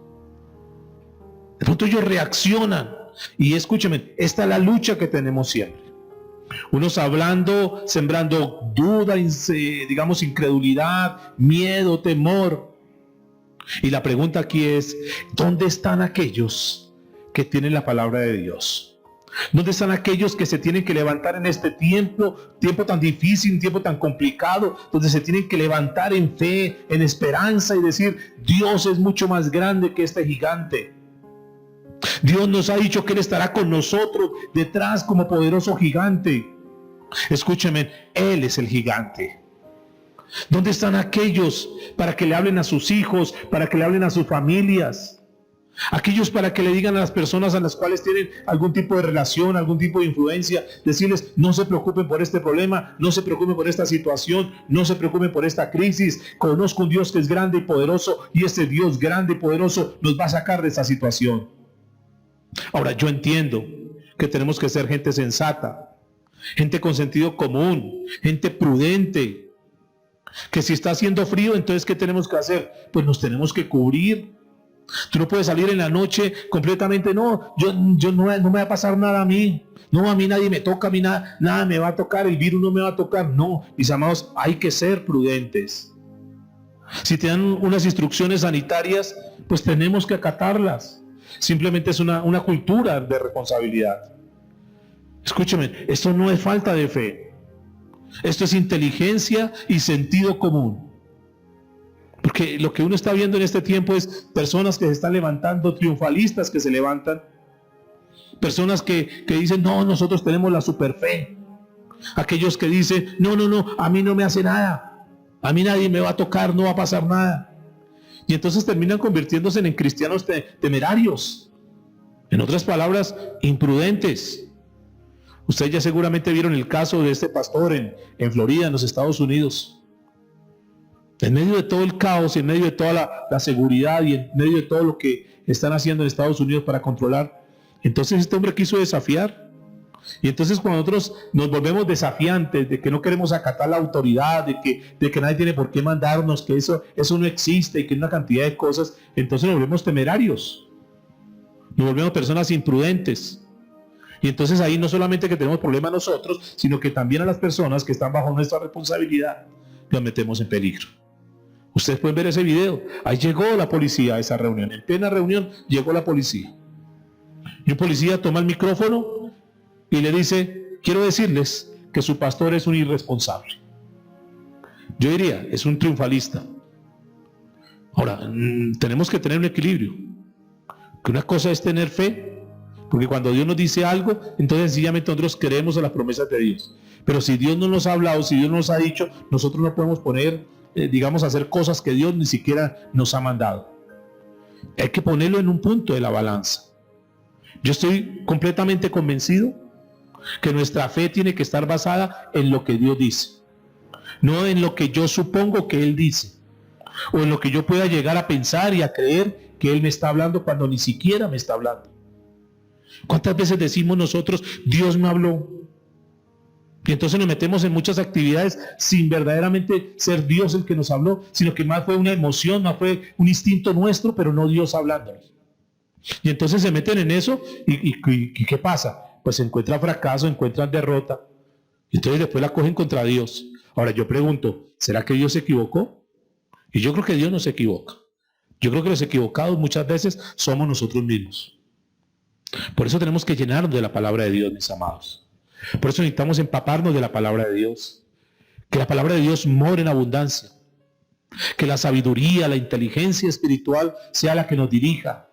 De pronto ellos reaccionan. Y escúcheme, esta es la lucha que tenemos siempre. Unos hablando, sembrando duda, digamos incredulidad, miedo, temor. Y la pregunta aquí es, ¿dónde están aquellos que tienen la palabra de Dios? ¿Dónde están aquellos que se tienen que levantar en este tiempo tan difícil, un tiempo tan complicado, donde se tienen que levantar en fe, en esperanza y decir, Dios es mucho más grande que este gigante? Dios nos ha dicho que Él estará con nosotros detrás como poderoso gigante. Escúcheme, Él es el gigante. ¿Dónde están aquellos para que le hablen a sus hijos, para que le hablen a sus familias? Aquellos para que le digan a las personas a las cuales tienen algún tipo de relación, algún tipo de influencia, decirles, no se preocupen por este problema, no se preocupen por esta situación, no se preocupen por esta crisis. Conozco un Dios que es grande y poderoso, y este Dios grande y poderoso nos va a sacar de esta situación. Ahora, yo entiendo que tenemos que ser gente sensata, gente con sentido común, gente prudente, que si está haciendo frío, entonces ¿qué tenemos que hacer? Pues nos tenemos que cubrir. Tú no puedes salir en la noche completamente, no, yo no me va a pasar nada a mí. No, a mí nadie me toca, a mí nada me va a tocar, el virus no me va a tocar. No, mis amados, hay que ser prudentes. Si te dan unas instrucciones sanitarias, pues tenemos que acatarlas. Simplemente es una cultura de responsabilidad. Escúchame, esto no es falta de fe. Esto es inteligencia y sentido común. Porque lo que uno está viendo en este tiempo es personas que se están levantando, triunfalistas que se levantan, personas que dicen, no, nosotros tenemos la super fe. Aquellos que dicen, no, a mí no me hace nada, a mí nadie me va a tocar, no va a pasar nada. Y entonces terminan convirtiéndose en cristianos temerarios. En otras palabras, imprudentes. Ustedes ya seguramente vieron el caso de este pastor en Florida, en los Estados Unidos. En medio de todo el caos, en medio de toda la seguridad y en medio de todo lo que están haciendo en Estados Unidos para controlar, entonces este hombre quiso desafiar. Y entonces cuando nosotros nos volvemos desafiantes, de que no queremos acatar la autoridad, de que nadie tiene por qué mandarnos, que eso no existe y que hay una cantidad de cosas, entonces nos volvemos temerarios, nos volvemos personas imprudentes. Y entonces ahí no solamente que tenemos problemas nosotros, sino que también a las personas que están bajo nuestra responsabilidad, las metemos en peligro. Ustedes pueden ver ese video. Ahí llegó la policía a esa reunión. En plena reunión llegó la policía. Y un policía toma el micrófono y le dice, quiero decirles que su pastor es un irresponsable. Yo diría, es un triunfalista. Ahora, tenemos que tener un equilibrio. Que una cosa es tener fe, porque cuando Dios nos dice algo, entonces sencillamente nosotros creemos a las promesas de Dios. Pero si Dios no nos ha hablado, si Dios no nos ha dicho, nosotros no podemos poner, hacer cosas que Dios ni siquiera nos ha mandado. Hay que ponerlo en un punto de la balanza. Yo estoy completamente convencido que nuestra fe tiene que estar basada en lo que Dios dice, no en lo que yo supongo que Él dice, o en lo que yo pueda llegar a pensar y a creer que Él me está hablando cuando ni siquiera me está hablando. ¿Cuántas veces decimos nosotros, Dios me habló? Y entonces nos metemos en muchas actividades sin verdaderamente ser Dios el que nos habló, sino que más fue una emoción, más fue un instinto nuestro, pero no Dios hablándonos. Y entonces se meten en eso y ¿qué pasa? Pues encuentran fracaso, encuentran derrota, y entonces después la cogen contra Dios. Ahora yo pregunto, ¿será que Dios se equivocó? Y yo creo que Dios no se equivoca. Yo creo que los equivocados muchas veces somos nosotros mismos. Por eso tenemos que llenarnos de la palabra de Dios, mis amados. Por eso necesitamos empaparnos de la palabra de Dios. Que la palabra de Dios more en abundancia. Que la sabiduría, la inteligencia espiritual sea la que nos dirija.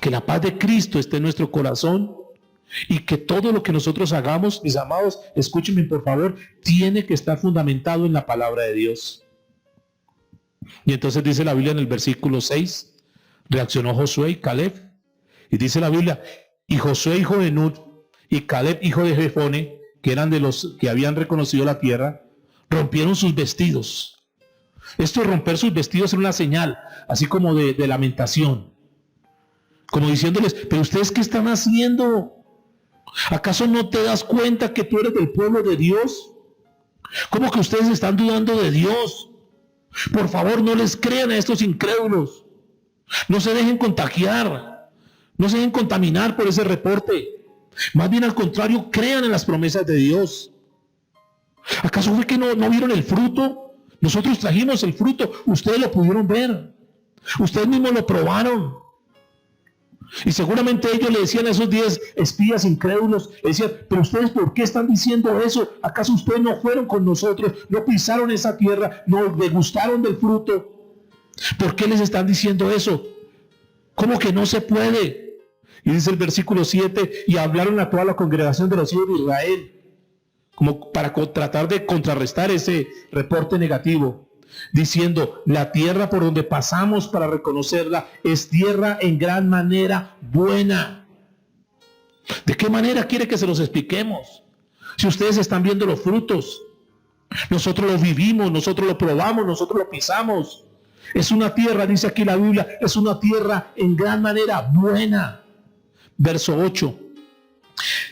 Que la paz de Cristo esté en nuestro corazón. Y que todo lo que nosotros hagamos, mis amados, escúchenme por favor, tiene que estar fundamentado en la palabra de Dios. Y entonces dice la Biblia en el versículo 6, reaccionó Josué y Caleb. Y dice la Biblia, y Josué hijo de Nun, y Caleb hijo de Jefone, que eran de los que habían reconocido la tierra, rompieron sus vestidos. Esto de romper sus vestidos era una señal, así como de lamentación. Como diciéndoles, pero ustedes ¿qué están haciendo? ¿Acaso no te das cuenta que tú eres del pueblo de Dios? ¿Cómo que ustedes están dudando de Dios? Por favor, no les crean a estos incrédulos. No se dejen contagiar. No se dejen contaminar por ese reporte. Más bien al contrario, crean en las promesas de Dios. ¿Acaso fue que no vieron el fruto? Nosotros trajimos el fruto. Ustedes lo pudieron ver. Ustedes mismos lo probaron. Y seguramente ellos le decían a esos 10 espías incrédulos, le decían, pero ustedes ¿por qué están diciendo eso? ¿Acaso ustedes no fueron con nosotros? ¿No pisaron esa tierra? ¿No degustaron del fruto? ¿Por qué les están diciendo eso? ¿Cómo que no se puede? Y dice el versículo 7, y hablaron a toda la congregación de los hijos de Israel, como para tratar de contrarrestar ese reporte negativo, diciendo, la tierra por donde pasamos para reconocerla es tierra en gran manera buena. ¿De qué manera quiere que se los expliquemos? Si ustedes están viendo los frutos, nosotros los vivimos, nosotros lo probamos, nosotros lo pisamos. Es una tierra, dice aquí la Biblia, es una tierra en gran manera buena. Verso 8.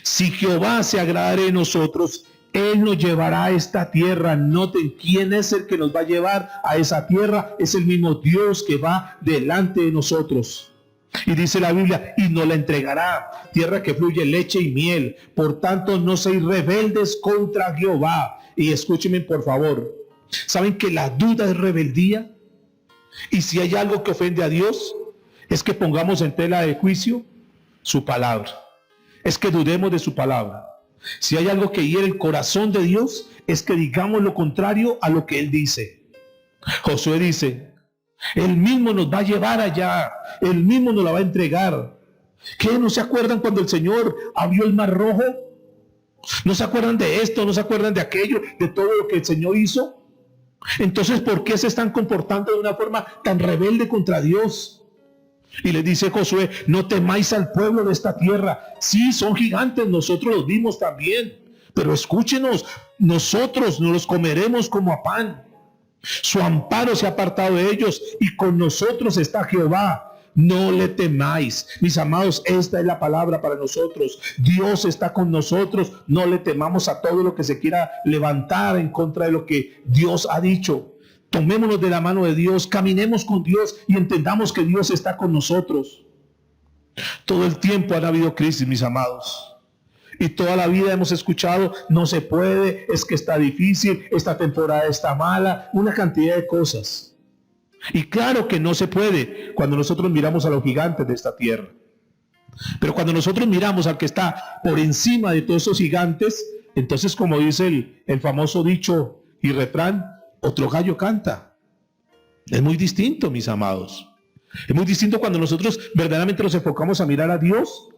Si Jehová se agradare de nosotros, Él nos llevará a esta tierra. Noten quién es el que nos va a llevar a esa tierra. Es el mismo Dios que va delante de nosotros. Y dice la Biblia, y nos la entregará, tierra que fluye leche y miel. Por tanto, no seáis rebeldes contra Jehová. Y escúchenme por favor. ¿Saben que la duda es rebeldía? Y si hay algo que ofende a Dios, es que pongamos en tela de juicio su palabra. Es que dudemos de su palabra. Si hay algo que hiere el corazón de Dios, es que digamos lo contrario a lo que Él dice. Josué dice, Él mismo nos va a llevar allá, Él mismo nos la va a entregar. ¿Qué? ¿No se acuerdan cuando el Señor abrió el mar rojo? ¿No se acuerdan de esto? ¿No se acuerdan de aquello? ¿De todo lo que el Señor hizo? Entonces, ¿por qué se están comportando de una forma tan rebelde contra Dios? Y le dice Josué, no temáis al pueblo de esta tierra. Sí, son gigantes, nosotros los vimos también. Pero escúchenos, nosotros nos los comeremos como a pan. Su amparo se ha apartado de ellos y con nosotros está Jehová. No le temáis. Mis amados, esta es la palabra para nosotros. Dios está con nosotros. No le temamos a todo lo que se quiera levantar en contra de lo que Dios ha dicho. Tomémonos de la mano de Dios, caminemos con Dios y entendamos que Dios está con nosotros. Todo el tiempo han habido crisis, mis amados. Y toda la vida hemos escuchado, no se puede, es que está difícil, esta temporada está mala, una cantidad de cosas. Y claro que no se puede cuando nosotros miramos a los gigantes de esta tierra. Pero cuando nosotros miramos al que está por encima de todos esos gigantes, entonces, como dice el famoso dicho y refrán, otro gallo canta. Es muy distinto, mis amados. Es muy distinto cuando nosotros verdaderamente nos enfocamos a mirar a Dios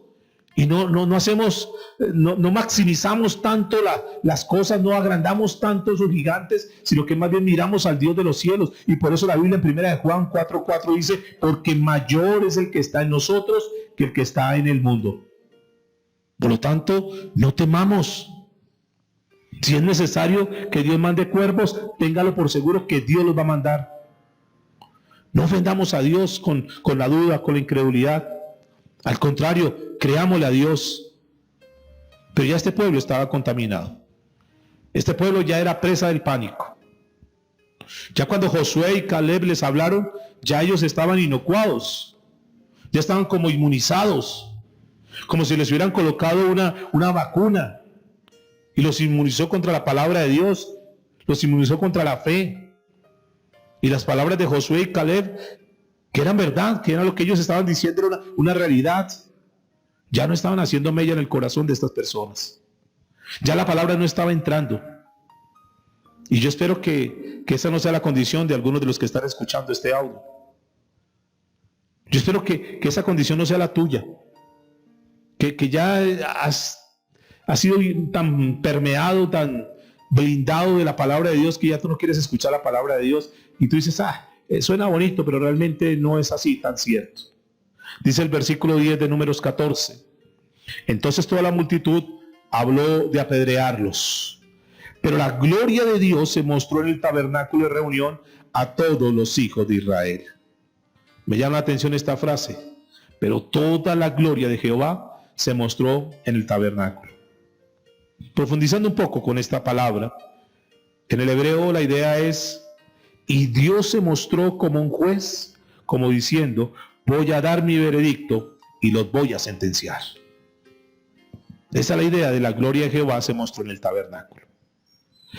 y no maximizamos tanto las cosas, no agrandamos tanto esos gigantes, sino que más bien miramos al Dios de los cielos. Y por eso la Biblia en 1 Juan 4:4 dice, porque mayor es el que está en nosotros que el que está en el mundo. Por lo tanto, no temamos. Si es necesario que Dios mande cuervos, téngalo por seguro que Dios los va a mandar. No ofendamos a Dios con la duda, con la incredulidad. Al contrario, creámosle a Dios. Pero ya este pueblo estaba contaminado. Este pueblo ya era presa del pánico. Ya cuando Josué y Caleb les hablaron, ya ellos estaban inocuados. Ya estaban como inmunizados. Como si les hubieran colocado una vacuna. Y los inmunizó contra la palabra de Dios. Los inmunizó contra la fe. Y las palabras de Josué y Caleb, que eran verdad, que era lo que ellos estaban diciendo, era una realidad. Ya no estaban haciendo mella en el corazón de estas personas. Ya la palabra no estaba entrando. Y yo espero que esa no sea la condición de algunos de los que están escuchando este audio. Yo espero que esa condición no sea la tuya. Que ya has sido tan permeado, tan blindado de la palabra de Dios, que ya tú no quieres escuchar la palabra de Dios. Y tú dices, suena bonito, pero realmente no es así tan cierto. Dice el versículo 10 de Números 14. Entonces toda la multitud habló de apedrearlos. Pero la gloria de Dios se mostró en el tabernáculo de reunión a todos los hijos de Israel. Me llama la atención esta frase. Pero toda la gloria de Jehová se mostró en el tabernáculo. Profundizando un poco con esta palabra, en el hebreo la idea es, y Dios se mostró como un juez, como diciendo, voy a dar mi veredicto y los voy a sentenciar. Esa es la idea de la gloria de Jehová se mostró en el tabernáculo.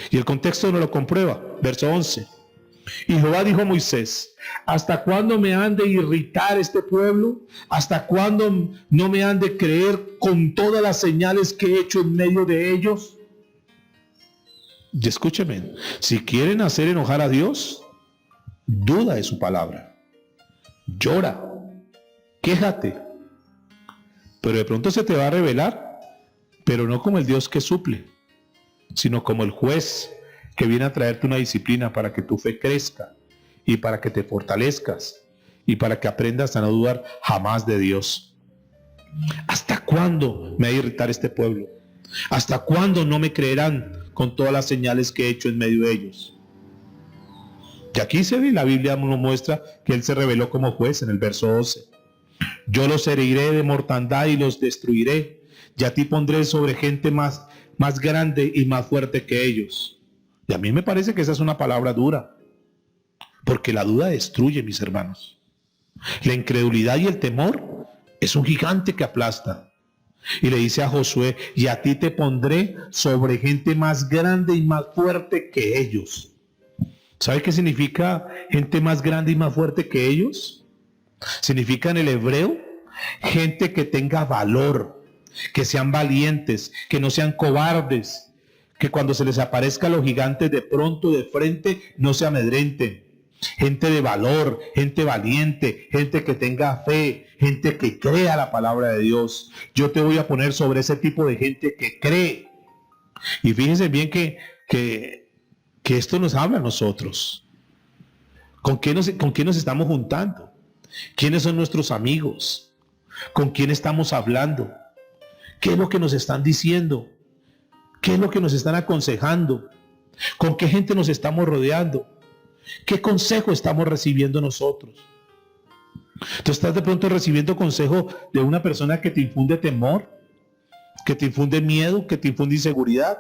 Y el contexto nos lo comprueba. Verso 11. Y Jehová dijo a Moisés: ¿hasta cuándo me han de irritar este pueblo? ¿Hasta cuándo no me han de creer con todas las señales que he hecho en medio de ellos? Y escúcheme, si quieren hacer enojar a Dios, duda de su palabra, llora, quéjate, pero de pronto se te va a revelar, pero no como el Dios que suple, sino como el juez que viene a traerte una disciplina para que tu fe crezca y para que te fortalezcas y para que aprendas a no dudar jamás de Dios. ¿Hasta cuándo me va a irritar este pueblo? ¿Hasta cuándo no me creerán con todas las señales que he hecho en medio de ellos? Y aquí se ve, la Biblia nos muestra que Él se reveló como juez en el verso 12. Yo los heriré de mortandad y los destruiré, y a ti pondré sobre gente más grande y más fuerte que ellos. Y a mí me parece que esa es una palabra dura, porque la duda destruye, mis hermanos. La incredulidad y el temor es un gigante que aplasta. Y le dice a Josué: y a ti te pondré sobre gente más grande y más fuerte que ellos. ¿Sabe qué significa gente más grande y más fuerte que ellos? Significa en el hebreo gente que tenga valor, que sean valientes, que no sean cobardes, que cuando se les aparezca a los gigantes de pronto, de frente, no se amedrenten. Gente de valor, gente valiente, gente que tenga fe, gente que crea la palabra de Dios. Yo te voy a poner sobre ese tipo de gente que cree. Y fíjense bien que esto nos habla a nosotros. ¿Con quién nos estamos juntando? ¿Quiénes son nuestros amigos? ¿Con quién estamos hablando? ¿Qué es lo que nos están diciendo? ¿Qué es lo que nos están aconsejando? ¿Con qué gente nos estamos rodeando? ¿Qué consejo estamos recibiendo nosotros? ¿Tú estás de pronto recibiendo consejo de una persona que te infunde temor, que te infunde miedo, que te infunde inseguridad?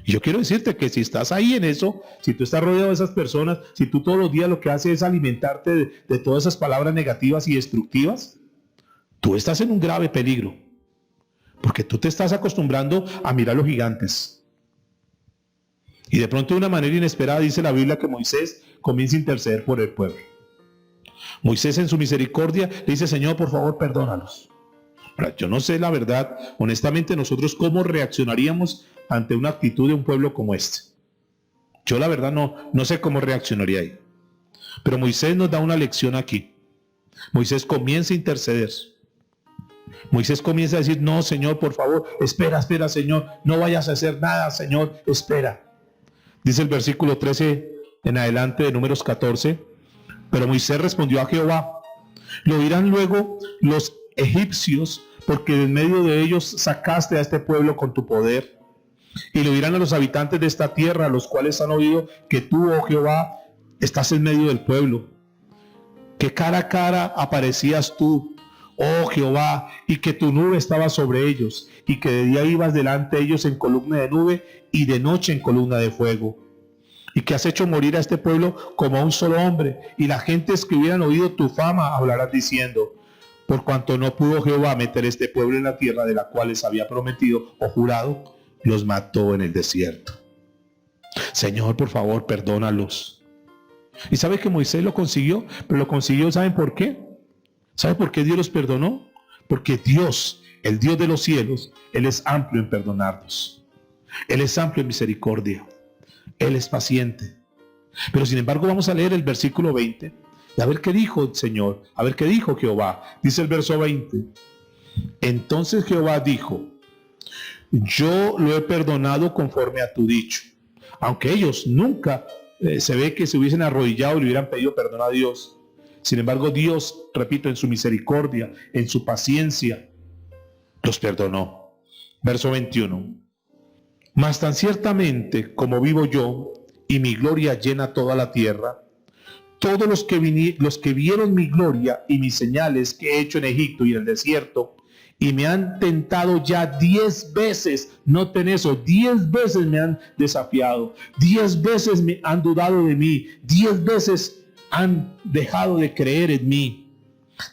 Y yo quiero decirte que si estás ahí en eso, si tú estás rodeado de esas personas, si tú todos los días lo que haces es alimentarte de todas esas palabras negativas y destructivas, tú estás en un grave peligro. Porque tú te estás acostumbrando a mirar los gigantes. Y de pronto de una manera inesperada dice la Biblia que Moisés comienza a interceder por el pueblo. Moisés en su misericordia le dice: Señor, por favor, perdónalos. Ahora, yo no sé la verdad, honestamente, nosotros cómo reaccionaríamos ante una actitud de un pueblo como este. Yo la verdad no sé cómo reaccionaría ahí. Pero Moisés nos da una lección aquí. Moisés comienza a interceder. Moisés comienza a decir: no, Señor, por favor, espera, Señor, no vayas a hacer nada, Señor, espera. Dice el versículo 13 en adelante de Números 14: pero Moisés respondió a Jehová: lo oirán luego los egipcios, porque en medio de ellos sacaste a este pueblo con tu poder. Y lo dirán a los habitantes de esta tierra, a los cuales han oído que tú, oh Jehová, estás en medio del pueblo, que cara a cara aparecías tú, oh Jehová, y que tu nube estaba sobre ellos, y que de día ibas delante de ellos en columna de nube, y de noche en columna de fuego. Y que has hecho morir a este pueblo como a un solo hombre, y las gentes que hubieran oído tu fama hablarán diciendo: por cuanto no pudo Jehová meter este pueblo en la tierra de la cual les había prometido o jurado, los mató en el desierto. Señor, por favor, perdónalos. Y sabe que Moisés lo consiguió, pero lo consiguió, ¿saben por qué? ¿Sabe por qué Dios los perdonó? Porque Dios, el Dios de los cielos, Él es amplio en perdonarnos. Él es amplio en misericordia. Él es paciente. Pero sin embargo vamos a leer el versículo 20 y a ver qué dijo el Señor, a ver qué dijo Jehová. Dice el verso 20: entonces Jehová dijo: yo lo he perdonado conforme a tu dicho. Aunque ellos nunca se ve que se hubiesen arrodillado y le hubieran pedido perdón a Dios. Sin embargo, Dios, repito, en su misericordia, en su paciencia, los perdonó. Verso 21. Mas tan ciertamente como vivo yo, y mi gloria llena toda la tierra, todos los que vieron mi gloria y mis señales que he hecho en Egipto y en el desierto, y me han tentado ya 10 veces, noten eso, 10 veces me han desafiado, 10 veces me han dudado de mí, 10 veces han dejado de creer en mí.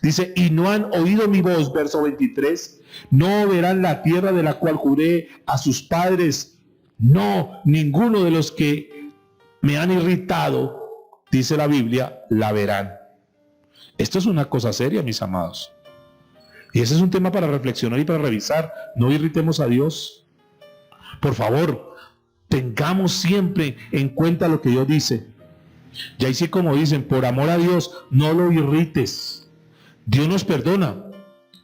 Dice: y no han oído mi voz, verso 23, no verán la tierra de la cual juré a sus padres. No, ninguno de los que me han irritado dice la Biblia, la verán. Esto es una cosa seria, mis amados. Y ese es un tema para reflexionar y para revisar. No irritemos a Dios. Por favor, tengamos siempre en cuenta lo que Dios dice. Y ahí sí, como dicen, por amor a Dios, no lo irrites. Dios nos perdona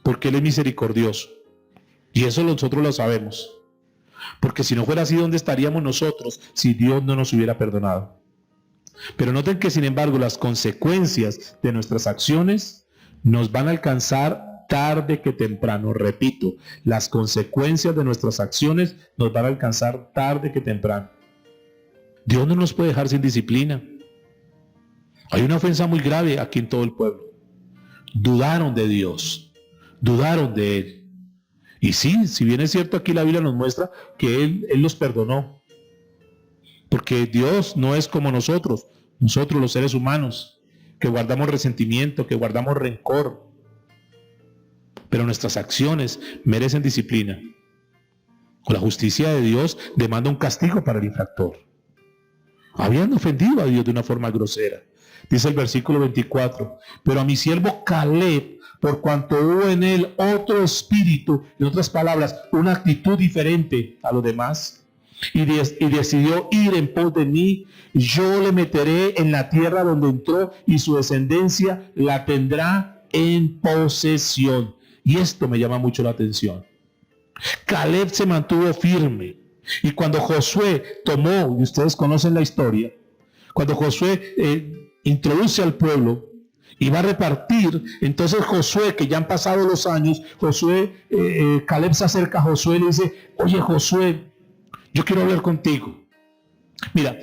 porque Él es misericordioso. Y eso nosotros lo sabemos. Porque si no fuera así, ¿dónde estaríamos nosotros si Dios no nos hubiera perdonado? Pero noten que, sin embargo, las consecuencias de nuestras acciones nos van a alcanzar tarde que temprano. Repito, las consecuencias de nuestras acciones nos van a alcanzar tarde que temprano. Dios no nos puede dejar sin disciplina. Hay una ofensa muy grave aquí en todo el pueblo. Dudaron de Dios, dudaron de Él. Y sí, si bien es cierto, aquí la Biblia nos muestra que Él los perdonó. Porque Dios no es como nosotros los seres humanos, que guardamos resentimiento, que guardamos rencor. Pero nuestras acciones merecen disciplina. La justicia de Dios demanda un castigo para el infractor. Habían ofendido a Dios de una forma grosera. Dice el versículo 24, pero a mi siervo Caleb, por cuanto hubo en él otro espíritu, en otras palabras, una actitud diferente a los demás, y decidió ir en pos de mí, yo le meteré en la tierra donde entró y su descendencia la tendrá en posesión. Y esto me llama mucho la atención. Caleb se mantuvo firme. Y cuando Josué tomó, y ustedes conocen la historia, cuando Josué introduce al pueblo y va a repartir, entonces Josué, que ya han pasado los años, Caleb se acerca a Josué y le dice, oye Josué, yo quiero hablar contigo. Mira,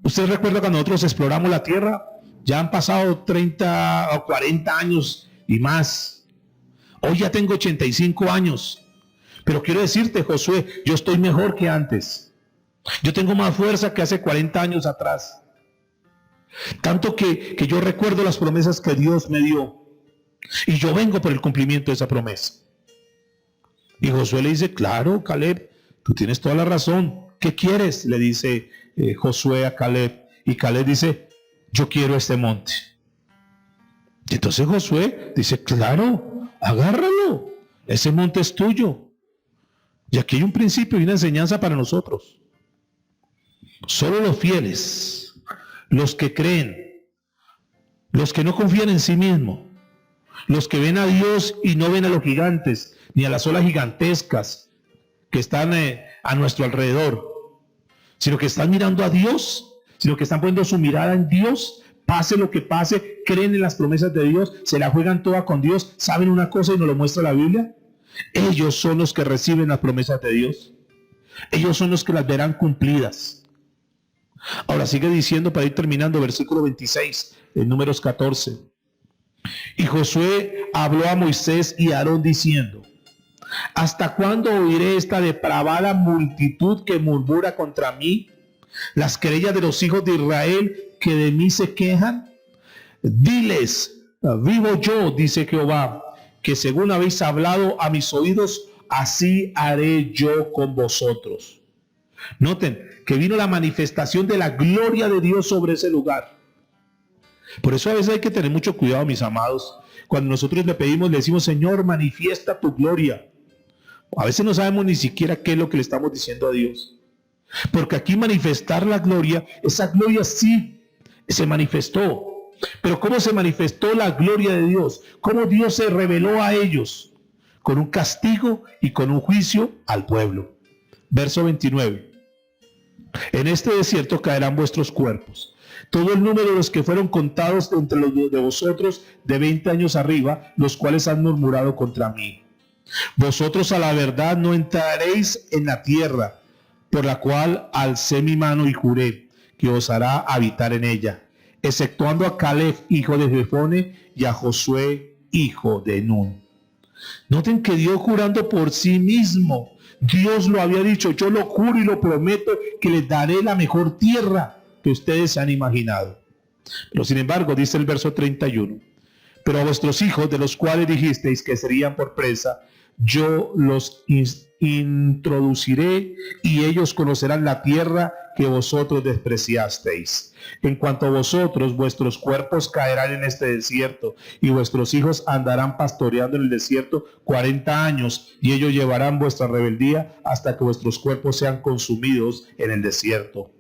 ¿ustedes recuerdan cuando nosotros exploramos la tierra? Ya han pasado 30 o 40 años y más. Hoy ya tengo 85 años. Pero quiero decirte, Josué, yo estoy mejor que antes. Yo tengo más fuerza que hace 40 años atrás. Tanto que yo recuerdo las promesas que Dios me dio. Y yo vengo por el cumplimiento de esa promesa. Y Josué le dice, claro, Caleb, tú tienes toda la razón. ¿Qué quieres? Le dice Josué a Caleb. Y Caleb dice, yo quiero este monte. Y entonces Josué dice, claro, agárralo. Ese monte es tuyo. Y aquí hay un principio y una enseñanza para nosotros. Solo los fieles, los que creen, los que no confían en sí mismos, los que ven a Dios y no ven a los gigantes, ni a las olas gigantescas que están a nuestro alrededor, sino que están mirando a Dios, sino que están poniendo su mirada en Dios, pase lo que pase, creen en las promesas de Dios, se la juegan toda con Dios, saben una cosa y nos lo muestra la Biblia. Ellos son los que reciben las promesas de Dios. Ellos son los que las verán cumplidas. Ahora sigue diciendo, para ir terminando, versículo 26, en Números 14. Y Josué habló a Moisés y a Aarón diciendo, ¿hasta cuándo oiré esta depravada multitud que murmura contra mí? Las querellas de los hijos de Israel que de mí se quejan. Diles, vivo yo, dice Jehová, que según habéis hablado a mis oídos, así haré yo con vosotros. Noten que vino la manifestación de la gloria de Dios sobre ese lugar. Por eso a veces hay que tener mucho cuidado, mis amados. Cuando nosotros le pedimos, le decimos, Señor, manifiesta tu gloria. A veces no sabemos ni siquiera qué es lo que le estamos diciendo a Dios. Porque aquí manifestar la gloria, esa gloria sí se manifestó. Pero ¿cómo se manifestó la gloria de Dios? ¿Cómo Dios se reveló a ellos? Con un castigo y con un juicio al pueblo. Verso 29. En este desierto caerán vuestros cuerpos. Todo el número de los que fueron contados entre los de vosotros de 20 años arriba, los cuales han murmurado contra mí. Vosotros a la verdad no entraréis en la tierra, por la cual alcé mi mano y juré que os hará habitar en ella, exceptuando a Caleb, hijo de Jefone, y a Josué, hijo de Nun. Noten que Dios jurando por sí mismo, Dios lo había dicho, yo lo juro y lo prometo que les daré la mejor tierra que ustedes se han imaginado. Pero sin embargo, dice el verso 31, pero a vuestros hijos, de los cuales dijisteis que serían por presa, yo los introduciré y ellos conocerán la tierra que vosotros despreciasteis. En cuanto a vosotros, vuestros cuerpos caerán en este desierto y vuestros hijos andarán pastoreando en el desierto 40 años y ellos llevarán vuestra rebeldía hasta que vuestros cuerpos sean consumidos en el desierto.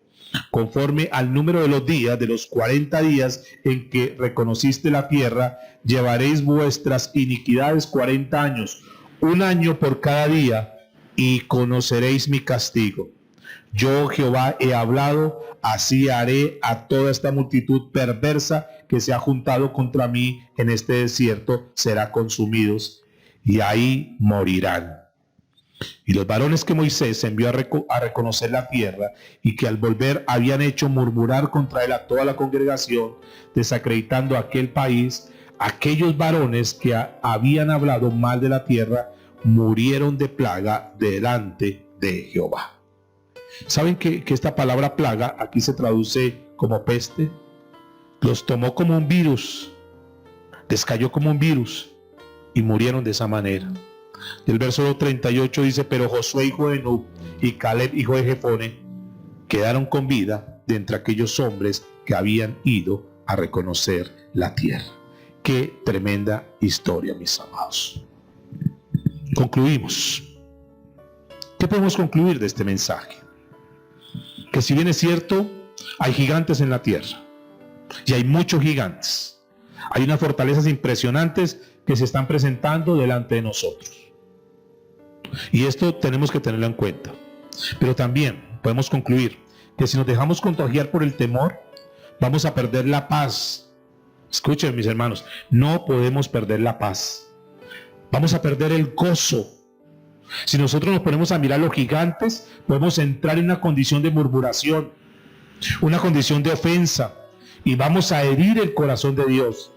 Conforme al número de los días, de los 40 días en que reconociste la tierra, llevaréis vuestras iniquidades 40 años, un año por cada día, y conoceréis mi castigo. Yo, Jehová, he hablado, así haré a toda esta multitud perversa que se ha juntado contra mí en este desierto, será consumidos, y ahí morirán. Y los varones que Moisés envió a reconocer la tierra y que al volver habían hecho murmurar contra él a toda la congregación, desacreditando aquel país, aquellos varones que habían hablado mal de la tierra, murieron de plaga delante de Jehová. ¿Saben que esta palabra plaga aquí se traduce como peste? Los tomó como un virus, les cayó como un virus y murieron de esa manera. El verso 38 dice: pero Josué hijo de Nun y Caleb hijo de Jefone quedaron con vida de entre aquellos hombres que habían ido a reconocer la tierra. Qué tremenda historia, mis amados. Concluimos. ¿Qué podemos concluir de este mensaje? Que si bien es cierto, hay gigantes en la tierra y hay muchos gigantes, hay unas fortalezas impresionantes que se están presentando delante de nosotros. Y esto tenemos que tenerlo en cuenta. Pero también podemos concluir que si nos dejamos contagiar por el temor, vamos a perder la paz. Escuchen, mis hermanos, no podemos perder la paz. Vamos a perder el gozo. Si nosotros nos ponemos a mirar los gigantes, podemos entrar en una condición de murmuración, una condición de ofensa, y vamos a herir el corazón de Dios.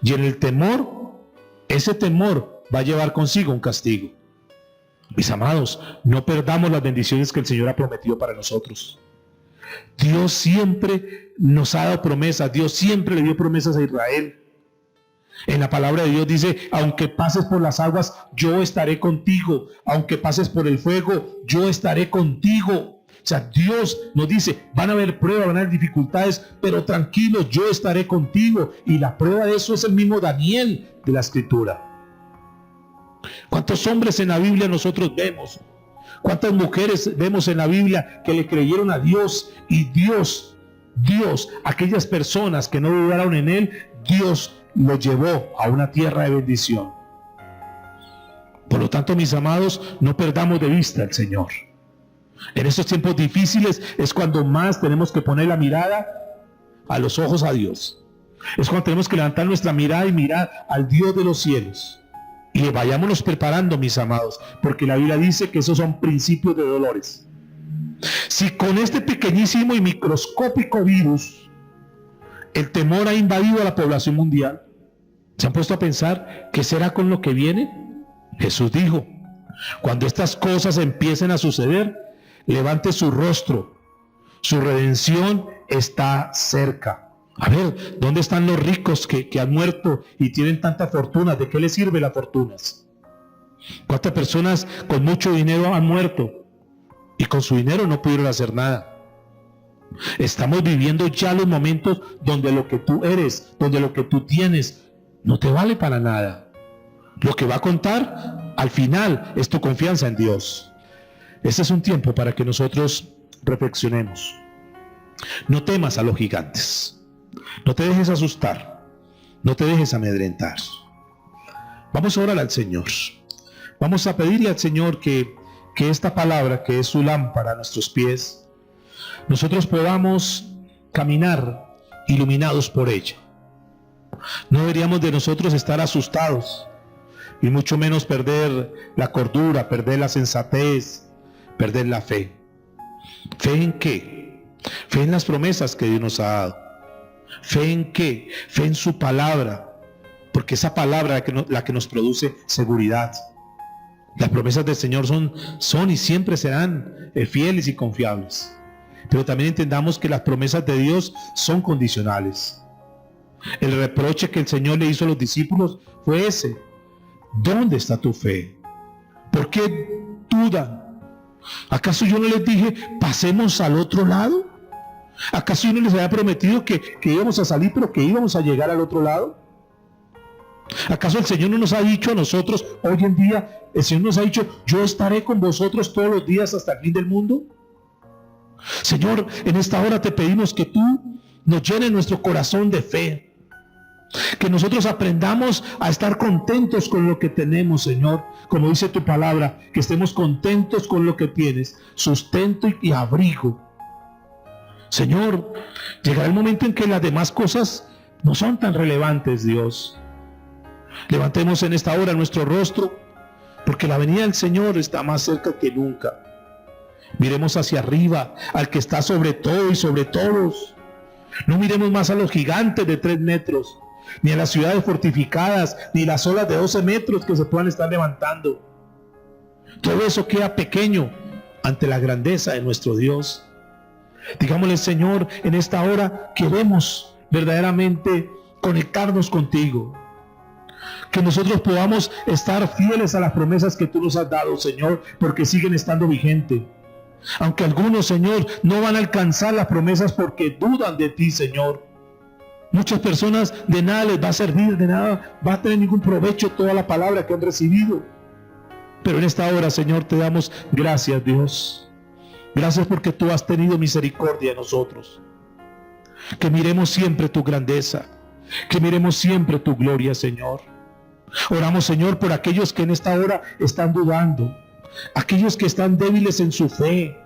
Y en el temor, ese temor va a llevar consigo un castigo. Mis amados, no perdamos las bendiciones que el Señor ha prometido para nosotros. Dios siempre nos ha dado promesas. Dios siempre le dio promesas a Israel. En la palabra de Dios dice: aunque pases por las aguas, yo estaré contigo. Aunque pases por el fuego, yo estaré contigo. O sea, Dios nos dice: van a haber pruebas, van a haber dificultades, pero tranquilos, yo estaré contigo. Y la prueba de eso es el mismo Daniel de la Escritura. ¿Cuántos hombres en la Biblia nosotros vemos? ¿Cuántas mujeres vemos en la Biblia que le creyeron a Dios? Y Dios, aquellas personas que no dudaron en Él, Dios los llevó a una tierra de bendición. Por lo tanto, mis amados, no perdamos de vista al Señor. En estos tiempos difíciles es cuando más tenemos que poner la mirada a los ojos a Dios. Es cuando tenemos que levantar nuestra mirada y mirar al Dios de los cielos. Y vayámonos preparando, mis amados, porque la Biblia dice que esos son principios de dolores. Si con este pequeñísimo y microscópico virus el temor ha invadido a la población mundial, ¿se han puesto a pensar qué será con lo que viene? Jesús dijo: cuando estas cosas empiecen a suceder, levante su rostro, su redención está cerca. A ver, ¿dónde están los ricos que han muerto y tienen tanta fortuna? ¿De qué les sirve las fortunas? ¿Cuántas personas con mucho dinero han muerto y con su dinero no pudieron hacer nada? Estamos viviendo ya los momentos donde lo que tú eres, donde lo que tú tienes, no te vale para nada. Lo que va a contar al final es tu confianza en Dios. Este es un tiempo para que nosotros reflexionemos. No temas a los gigantes. No te dejes asustar, no te dejes amedrentar. Vamos a orar al Señor. Vamos a pedirle al Señor que esta palabra, que es su lámpara a nuestros pies, nosotros podamos caminar iluminados por ella. No deberíamos de nosotros estar asustados, y mucho menos perder la cordura, perder la sensatez, perder la fe. ¿Fe en qué? Fe en las promesas que Dios nos ha dado. ¿Fe en qué? Fe en su palabra, porque esa palabra es la que nos produce seguridad. Las promesas del Señor son y siempre serán fieles y confiables. Pero también entendamos que las promesas de Dios son condicionales. El reproche que el Señor le hizo a los discípulos fue ese: ¿dónde está tu fe? ¿Por qué dudan? ¿Acaso yo no les dije, pasemos al otro lado? ¿Acaso yo no les había prometido que íbamos a salir, pero que íbamos a llegar al otro lado? ¿Acaso el Señor no nos ha dicho a nosotros, hoy en día, el Señor nos ha dicho, yo estaré con vosotros todos los días hasta el fin del mundo? Señor, en esta hora te pedimos que tú nos llenes nuestro corazón de fe. Que nosotros aprendamos a estar contentos con lo que tenemos, Señor. Como dice tu palabra, que estemos contentos con lo que tienes, sustento y abrigo. Señor, llegará el momento en que las demás cosas no son tan relevantes, Dios. Levantemos en esta hora nuestro rostro, porque la venida del Señor está más cerca que nunca. Miremos hacia arriba, al que está sobre todo y sobre todos. No miremos más a los gigantes de 3 metros, ni a las ciudades fortificadas, ni las olas de 12 metros que se puedan estar levantando. Todo eso queda pequeño ante la grandeza de nuestro Dios. Digámosle, Señor, en esta hora queremos verdaderamente conectarnos contigo. Que nosotros podamos estar fieles a las promesas que tú nos has dado, Señor, porque siguen estando vigentes. Aunque algunos, Señor, no van a alcanzar las promesas porque dudan de ti, Señor. Muchas personas de nada les va a servir, de nada va a tener ningún provecho toda la palabra que han recibido. Pero en esta hora, Señor, te damos gracias, Dios. Gracias porque tú has tenido misericordia de nosotros. Que miremos siempre tu grandeza, que miremos siempre tu gloria, Señor. Oramos, Señor, por aquellos que en esta hora están dudando, aquellos que están débiles en su fe,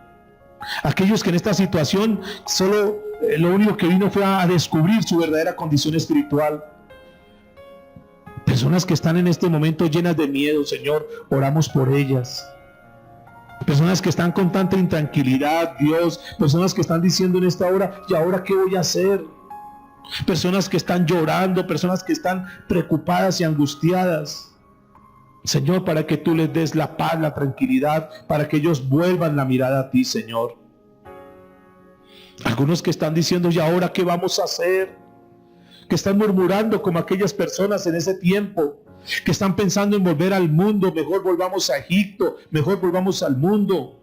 aquellos que en esta situación solo lo único que vino fue a descubrir su verdadera condición espiritual. Personas que están en este momento llenas de miedo, Señor, oramos por ellas. Personas que están con tanta intranquilidad, Dios, personas que están diciendo en esta hora, ¿y ahora qué voy a hacer? Personas que están llorando, personas que están preocupadas y angustiadas. Señor, para que tú les des la paz, la tranquilidad, para que ellos vuelvan la mirada a ti, Señor. Algunos que están diciendo, ¿y ahora qué vamos a hacer? Que están murmurando como aquellas personas en ese tiempo, que están pensando en volver al mundo, mejor volvamos a Egipto, mejor volvamos al mundo.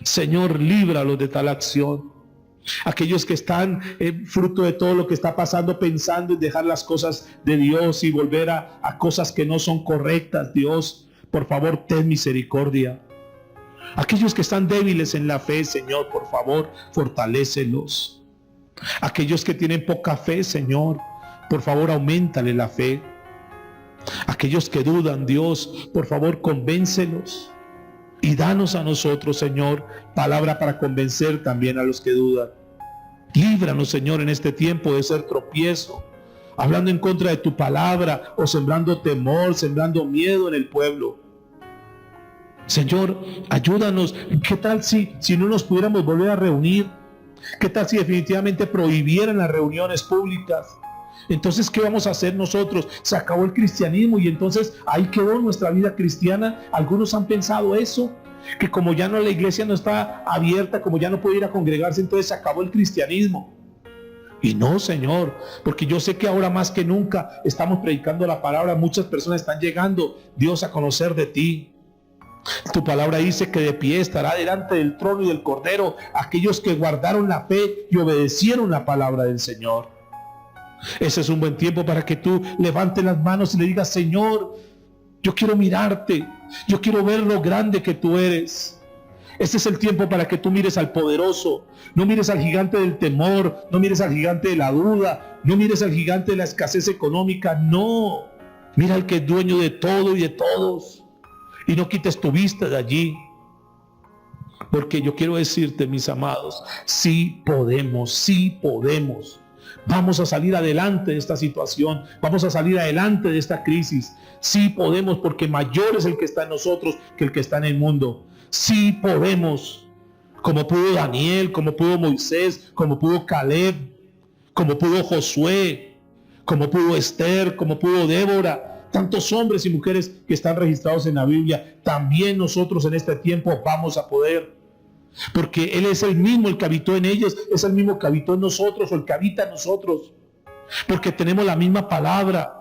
Señor, líbralos de tal acción. Aquellos que están fruto de todo lo que está pasando, pensando en dejar las cosas de Dios y volver a cosas que no son correctas, Dios, por favor, ten misericordia. Aquellos que están débiles en la fe, Señor, por favor, fortalécelos. Aquellos que tienen poca fe, Señor, por favor, auméntale la fe. Aquellos que dudan, Dios, por favor, convéncelos. Y danos a nosotros, Señor, palabra para convencer también a los que dudan. Líbranos, Señor, en este tiempo de ser tropiezo, hablando en contra de tu palabra o sembrando temor, sembrando miedo en el pueblo. Señor, ayúdanos. ¿Qué tal si no nos pudiéramos volver a reunir? ¿Qué tal si definitivamente prohibieran las reuniones públicas? Entonces, ¿qué vamos a hacer nosotros? Se acabó el cristianismo y entonces ahí quedó nuestra vida cristiana. Algunos han pensado eso, que como ya no la iglesia no está abierta, como ya no puede ir a congregarse, entonces se acabó el cristianismo. Y no, Señor, porque yo sé que ahora más que nunca estamos predicando la palabra. Muchas personas están llegando, Dios, a conocer de ti. Tu palabra dice que de pie estará delante del trono y del Cordero aquellos que guardaron la fe y obedecieron la palabra del Señor. Ese es un buen tiempo para que tú levantes las manos y le digas, Señor, yo quiero mirarte, yo quiero ver lo grande que tú eres. Este es el tiempo para que tú mires al poderoso, no mires al gigante del temor, no mires al gigante de la duda, no mires al gigante de la escasez económica, no. Mira al que es dueño de todo y de todos y no quites tu vista de allí. Porque yo quiero decirte, mis amados, sí podemos, sí podemos. Vamos a salir adelante de esta situación, vamos a salir adelante de esta crisis. Sí podemos, porque mayor es el que está en nosotros que el que está en el mundo. Sí podemos, como pudo Daniel, como pudo Moisés, como pudo Caleb, como pudo Josué, como pudo Esther, como pudo Débora. Tantos hombres y mujeres que están registrados en la Biblia. También nosotros en este tiempo vamos a poder. Porque Él es el mismo, el que habitó en ellos, es el mismo que habitó en nosotros, o el que habita en nosotros. Porque tenemos la misma palabra.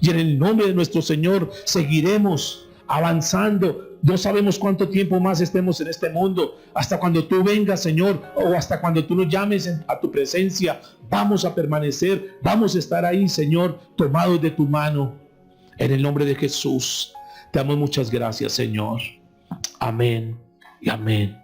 Y en el nombre de nuestro Señor seguiremos avanzando. No sabemos cuánto tiempo más estemos en este mundo, hasta cuando tú vengas, Señor, o hasta cuando tú nos llames a tu presencia. Vamos a permanecer, vamos a estar ahí, Señor, tomados de tu mano. En el nombre de Jesús, te damos muchas gracias, Señor. Amén y amén.